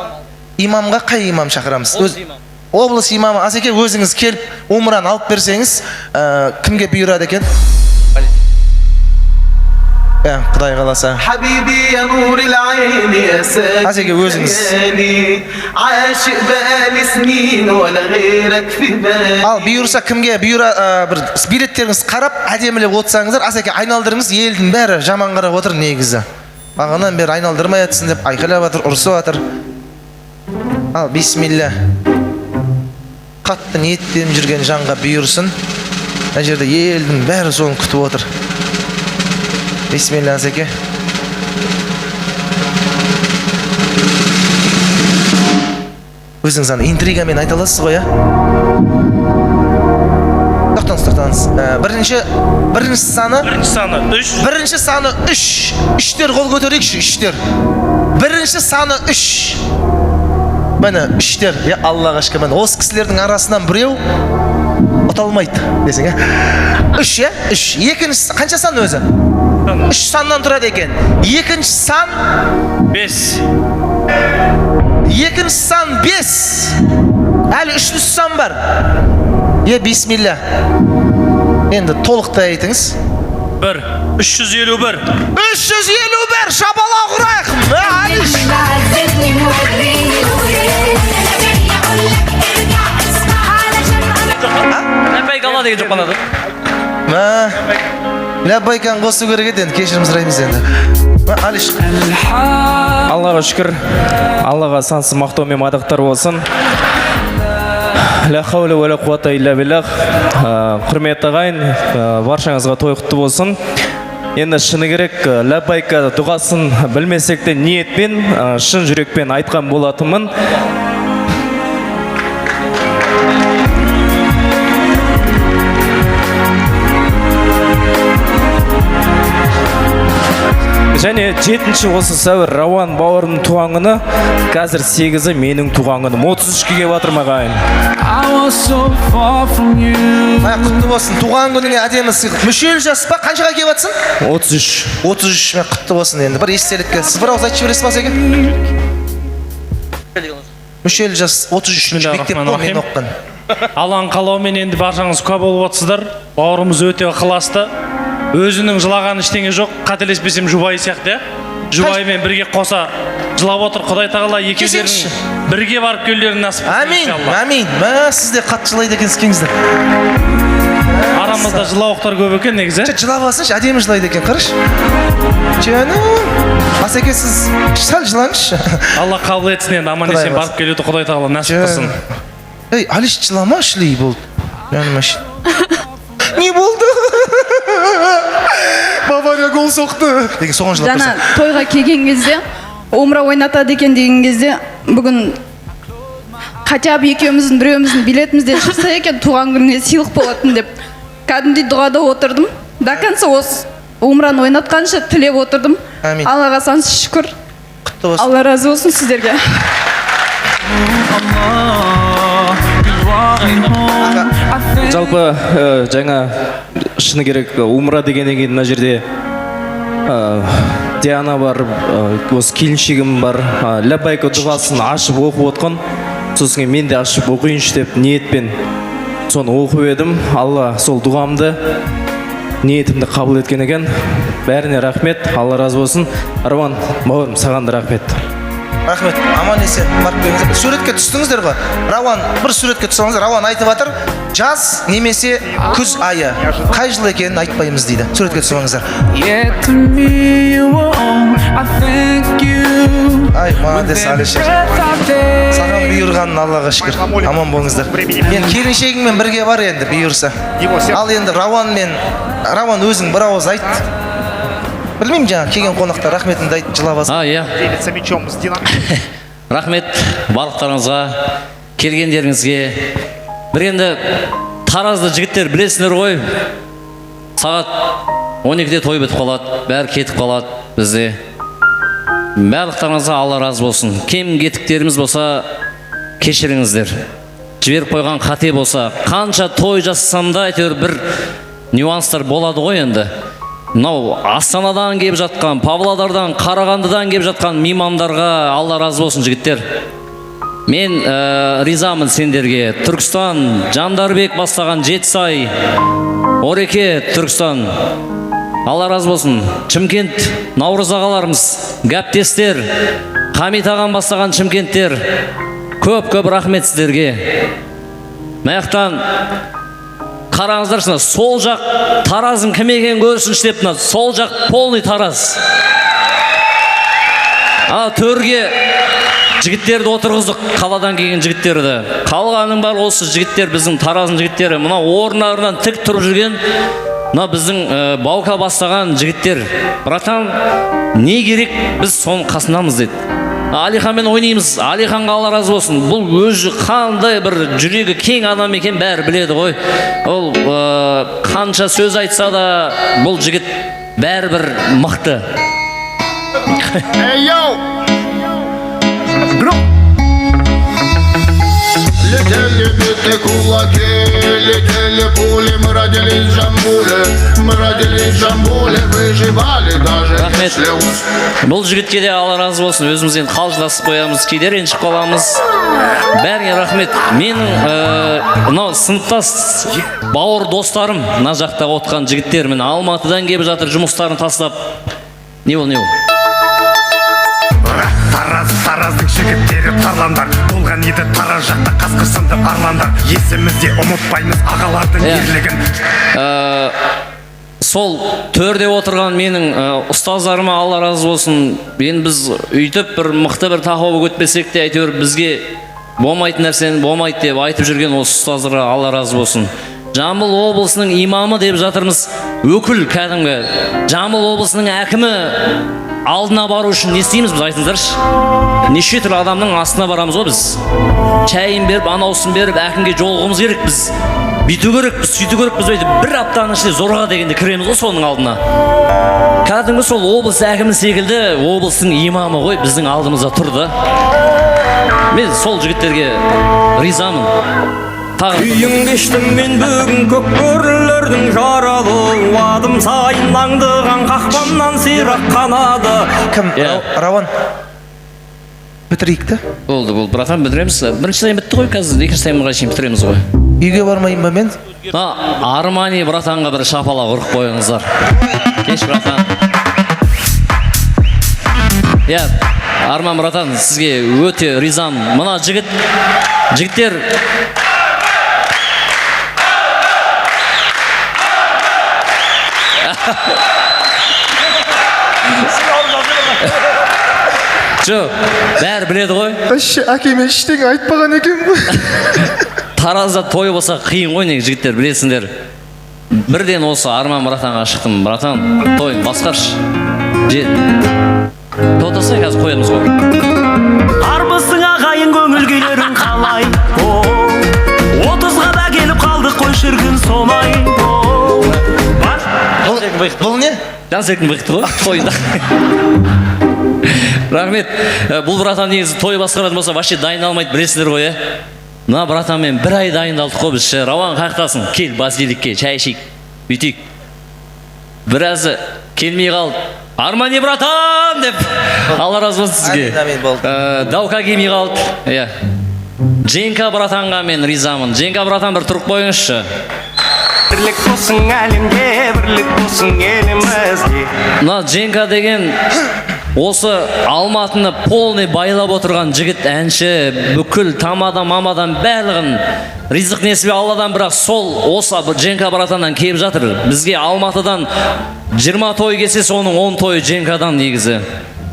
Имамға қай имам шақырамыз? Облыс имамы. Асеке, өзіңіз келіп умраны алып берсеңіз, кімге бұйырады екен? Құдай қаласа. Асеке, өзіңіз. Ал бұйырса кімге бір билеттеріңіз қарап әдемілеп отсаңыздар, Асеке айналдырыңыз, елдің бәрі жаман қарап отыр негізі. Бағанан бері айналдырмай атсын деп айқайлап атыр, ұрысып атыр. Ал бисмилля. Қатты ниеттеніп жүрген жанға бұйырсын. Мына жерде елдің бәрі соны күтіп отыр. Бисмилля, Асеке. Өзіңіз аны интригамен айта аласыз ғой, Тоқтаңыз. Бірінші саны 3. Бірінші саны 3. Үштер қол көтерейікші, үштер. Бірінші саны 3. Мені үштер. Аллаға шүкір, мен осы кісілердің арасынан біреу ұталмайды десең, 3, 3. Екінші қанша сан өзі? 3 саннан тұрады екен. Екінші сан 5. Екінші сан 5. Әлі үшінші сан бар. Бисмилля. Енді толықтай айтыңыз. 1. 351. 351. Шабала құрайық. Әліш. Ләббайк алла деген жоқ қанады. Ләббайканы қосу керек еді, кешірім сұраймыз енді. Әліш. Аллаға шүкір, Аллаға сансыз мақтау мен мадақтар болсын. Ла хаула ва ла қуата илля биллах. Құрметті ағайын, баршаңызға той құтты болсын. Енді шыны керек, ләббайка дұғасын білмесек те ниетпен, шын жүрекпен айтқан болатынмын. Және 7-ші осы сәуір Рауан бауырымның туған күні, қазір 8-і менің туған күнім. 33-ке келіп жатыр мағайын. Құтты болсын, туған күніңе әдемі сыйлық. Мүшел жас па, қаншаға келіп жатсың? 33. 33, құтты болсын енді. Бір естелікке. Сіз бір ауыз айтып жібересіз ба Асеке? Мүшел жас 33-ші мектеп қой мен оққан. Алланың қалауымен енді баршаңыз куә болып отырсыздар. Бауырымыз өте ықыласты. Өзінің жылаған ештеңе жоқ, қателеспесем жұбайы сияқты. Жұбайымен бірге қоса жылап отыр. Құдай тағала екеулерінің бірге барып келулерін насып етсін. Амин. Сіз де қатты жылайды екенсіз кеңіздер. Арамызда жылауықтар көп екен негізі. Жылап алсыншы, әдемі жылайды екен, қараш. Жаным, Асеке сіз сәл жылаңызшы. Алла қабыл етсін енді, аман есен барып келуді Құдай тағала насip қылсын. Алиш жылама, шілей болды. Жаным ашын. Не болды? Бавария гол соқты. Деген соған жылап Жана тойға келген кезде, умра ойнатады екен деген кезде, бүгін хотя бы екеуміздің біреуіміздің билетімізден шықса екен, туған күніне сыйлық болатын деп кәдімгідей дұғада отырдым. До конца осы умраны ойнатқанша тілеп отырдым. Аллаға сансыз шүкір. Алла разы болсын сіздерге. Жалпы жаңа шыны керек умра дегеннен кейін мына жерде Диана бар, осы келіншегім бар, ләббайка дұғасын ашып оқып отқан. Сосын мен де ашып оқиыншы деп ниетпен соны оқып едім. Алла сол дұғамды, ниетімді қабыл еткен екен. Бәріне рахмет, Алла разы болсын. Рауан бауырым, саған да рахмет. Рахмет, аман есен барып келіңіздер. Суретке түстіңіздер ғой? Рауан, бір суретке түсіңіздер. Рауан айтып жатыр, жаз немесе күз айы. Қай жыл екенін айтпаймыз дейді. Суретке түсіңіздер. Ай, молодец, Алишер. Саған бұйырғанын Аллаға шүкір. Аман болыңыздар. Мен келіншегіңмен бірге бар енді бұйырса. Ал енді Рауан өзің бір ауыз айт. Білмеймін жаңа келген қонақта рахметіңді айт, жылап алсын. Рахмет барлықтарыңызға, келгендеріңізге. Бір енді таразды жігіттер білесіңдер ғой, сағат 12-де той бітіп қалады, бәрі кетіп қалады бізде. Барлықтарыңызға Алла разы болсын. Кем кетіктеріміз болса кешіріңіздер. Жіберіп қойған қате болса, қанша той жасасам да әйтеуір бір нюанстар болады ғой енді. Мынау Астанадан келіп жатқан, Павлодардан, Қарағандыдан келіп жатқан меймандарға Алла разы болсын жігіттер. Мен ризамын сендерге. Түркістан, Жандарбек бастаған Жетісай, Ореке, Түркістан. Алла разы болсын. Шымкент, Наурыз ағаларымыз, Гәптестер, Хамит ағам бастаған Шымкенттер. Көп рахмет сіздерге. Маяқтан қараңыздаршына, сол жақ таразың кім екен көрсінші деп, сол жақ полный тараз. Төрге жігіттерді отырғыздық, қаладан келген жігіттерді. Қалғаның бар осы жігіттер біздің таразың жігіттері. Мына орындарынан тік тұрып жүрген, мына біздің Баука бастаған жігіттер. Братан, не керек, біз соның қасындамыз деді. Алиханмен ойнаймыз. Алиханға Алла разы болсын. Бұл өзі қандай бір жүрегі кең адам екен, бәрі біледі ғой. Ол қанша сөз айтса да, бұл жігіт бәрі бір мықты. Летели биты кулаки, летели пули, мы родились в Жамбуле, выживали даже если ус. Бұл жігітке де Алла разы болсын. Өзімізден қалжыласып қоямыз, кейде ренжіп қаламыз. Бәріне рахмет. Менің сыныптас бауыр достарым, мына жақта отқан жігіттер, мен Алматыдан келіп жатыр, жұмыстарын тастап. Не ол? Тараздың жігіттері тарландар, болған еді Тараз жақта қасқырсынды арландар. Есімізде ұмытпаймыз ағалардың ерлігін. Сол төрде отырған менің ұстаздарыма Алла разы болсын. Біз үйтіп бір мықты бір тақуа өтпесек те, әйтеуір бізге болмайтын нәрсені болмайды деп айтып жүрген осы ұстаздарға Алла разы болсын. Жамбыл облысының имамы деп жатырмыз, өкіл кәдімгі. Жамбыл облысының әкімі алдына бару үшін не істейміз біз, айтыңыздаршы. Неше түрлі адамның астына барамыз ғой біз. Чайын беріп, анаусын беріп, әкімге жолығымыз керек біз. Бүйту керек біз, сөйту керек біз, бір аптаның ішінде зорға дегенде кіреміз ғой соның алдына. Кәдімгі сол облыс әкімі секілді облыстың имамы ғой біздің алдымызда тұрды. Мен сол жігіттерге ризамын. Үйін кештім мен бүгін көк бөрілердің жаралы, адым сайын аңдыған қақпамнан сирақ қанады. Кім? Рауан? Бітірейік та? Болды, братан, бітіреміз. Бірінші тайм бітті ғой, қазір екінші таймға шейін бітіреміз ғой. Үйге бармайын ба мен? Армани братанға бір шапала ұрып қойыңыздар. Кеш, братан. Арман братан, сізге өте ризам. Мына жігіттер бәрі біледі ғой. Әкеме ештеңе айтпаған екен ғой. Таразда той болса қиын ғой, неге жігіттер білесіңдер. Бірден осы Арман братанға шықтым. Братан, тойын басқаршы. Тотасай қазір қоямыз ғой. Армысың ағайын көңіл күйлерің қалай? 30-ға да келіп қалдық қой шіркін солай. Бұл не? Жансектің бұйықты ғой тойында. Рахмет. Бұл братан негізі той басқаратын болса вообще дайындалмайды, білесіздер ғой. Мына братанмен бір ай дайындалдық қой біз. Рауан қақтасын, кел базиликке шай ішейік, бүйтейік. Біразы келмей қалды. Армани братан деп Алла разы болсын сізге. Даука келмей қалды. Женка братанға мен ризамын. Женка братан бір тұрып қойыңызшы. Бірлік болсын әлемге, бірлік болсын елімізде. Мына Женка деген осы Алматыны полный байлап отырған жігіт, әнші, бүкіл тамадан мамадан барлығын ризық несібе Алладан, бірақ сол осы Женка братаннан келіп жатыр. Бізге Алматыдан 20 той келсе, соның 10 тойы Женкадан негізі.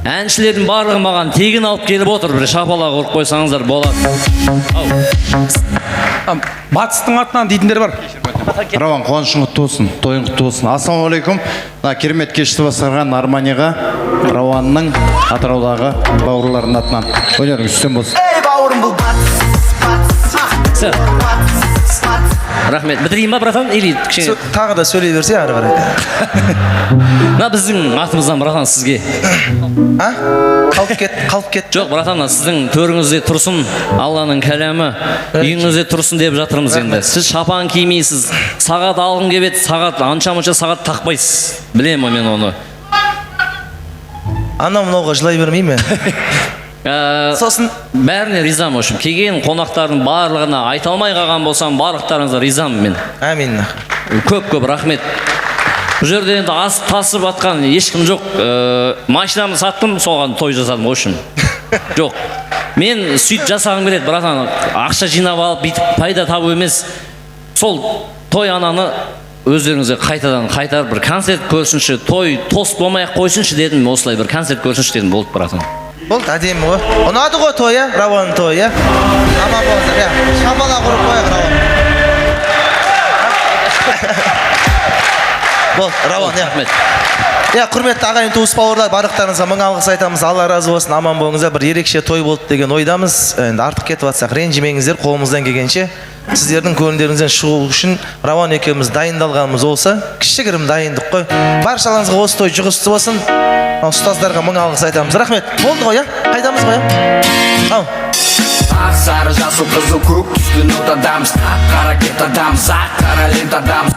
Әншілердің барлығы маған тегін алып келіп отыр. Бір шапалақ ұрып қойсаңыздар болады. Батыстың атынан дейтіндер бар. Рауан, қуанышың құтты болсын, тойың құтты болсын. Ассалаумағалейкум. Керемет кешті басқарған Арманиға, Рауанның Атыраудағы бауырларының атынан өнеріңіз үстем болсын. Ей бауырым, бұл батыс. Рахмет. Бітірейін ба, братан? Или кішкене? Тағы да сөйлей берсе ары қарай. Мына біздің атымыздан, братан, сізге. А? Қалып кет. Жоқ, братан, сіздің төріңізде тұрсын, Алланың кәлемі, үйіңізде тұрсын деп жатырмыз енді. Сіз шапан кимейсіз, сағат алғым келіп еді, сағат анша-мұнша сағат тақпайсыз. Білемін мен оны. Анау мынауға жылай бермей ме? Сосын бәріне ризамын, общем. Келген қонақтардың барлығына айта алмай қалған болсам, барлықтарыңызға ризамын мен. Әмин. Көп рахмет. Бұл жерде енді асып тасып атқан ешкім жоқ. Машинамды саттым, соған той жасадым, общем. Жоқ. Мен сөйтіп жасағым келеді, братан. Ақша жинап алып, бүйтіп пайда табу емес. Сол той ананы өздеріңізге қайтарып бір концерт көрсінші, той тос болмай-ақ қойсыншы дедім, осылай бір концерт көрсінші дедім, болды, братан. Болды, әдемі ғой. Ұнады ғой той, Рауанның тойы. Аман болыңыздар, шамала құрып қояйық, Рауан. Бол, Рауан, рахмет. Құрметті ағайын туыс бауырлар, барлықтарыңызға мың алғыс айтамыз. Алла разы болсын, аман болыңыздар. Бір ерекше той болды деген ойдамыз. Енді артық кетіп жатсақ, ренжімеңіздер, қолымыздан келгенше. Сіздердің көңілдеріңізден шығу үшін Рауан екеуміз дайындалғанымыз болса, кішігірім дайындық қой. Баршаларыңызға осы той жұғысты болсын. Ұстаздарға мың алғыс айтамыз. Рахмет. Болды ғой, қайдамыз ғой. Ау. Ақ сары жасыл қызыл көк түсті нот адамыз, қара кет адамыз, ақ қара лент адамыз.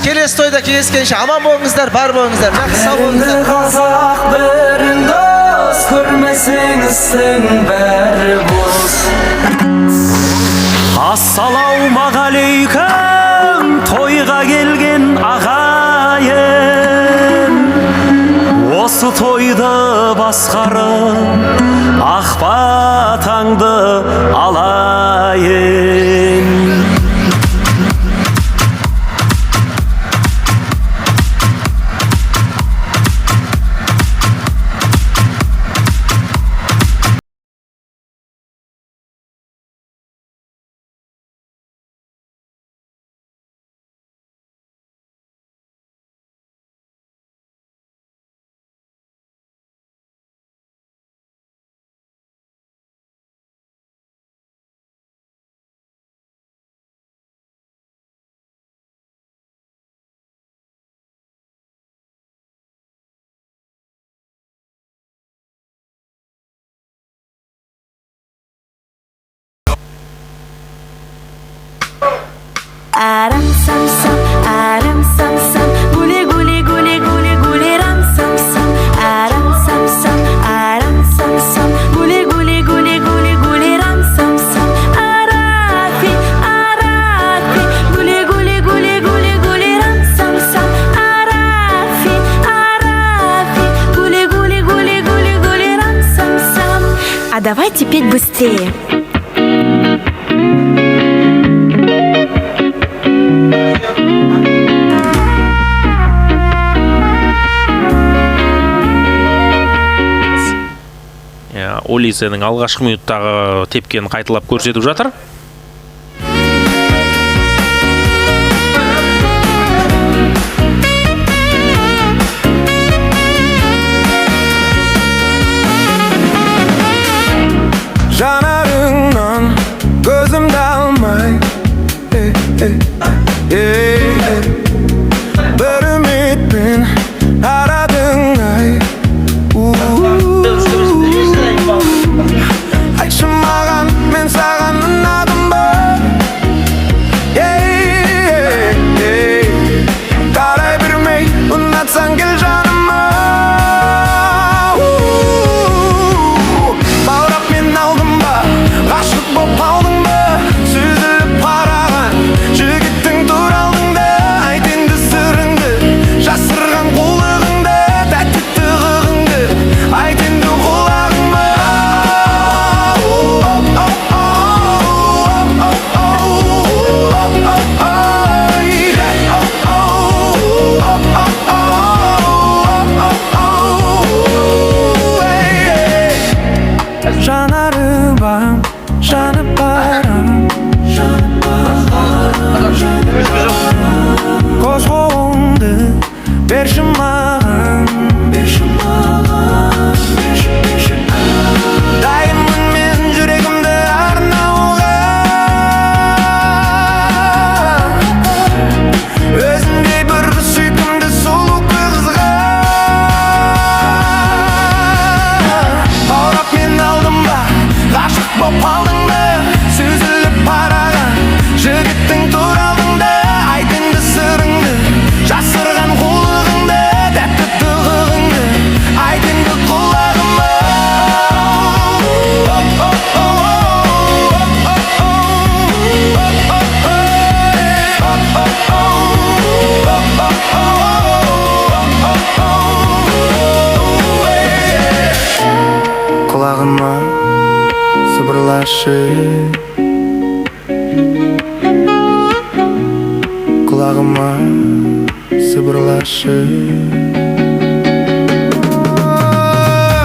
Келесі тойда кездескенше аман болыңыздар, бар болыңыздар, жақсы сау болыңыздар. Қазақ бірін дос, көрмесеңіздің бәрі бос. Ассалаумағалейкум, тойға келген ағайын. Осы тойды басқарып, ақ батаңды алайын. Арам сам сам, гули гули гули гули гули рам сам сам, арам сам сам, гули гули гули гули гули рам сам сам, арафи гули гули гули гули гули рам сам сам, арафи гули гули гули гули гули рам сам сам. А давайте петь быстрее. Олисенің алғашқы минуттағы тепкенін қайталап көрсетіп жатыр. Жанарыңнан көзімді алмай, бір үмітпен арадың ай. Айтшы маған, мен саған ұнадым құлағыма сыбырлашы, құлағыма сыбырлашы.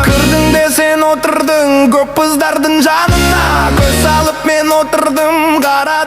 Кірдің де сен отырдың көп қыздардың жанына, көз салып мен отырдым қара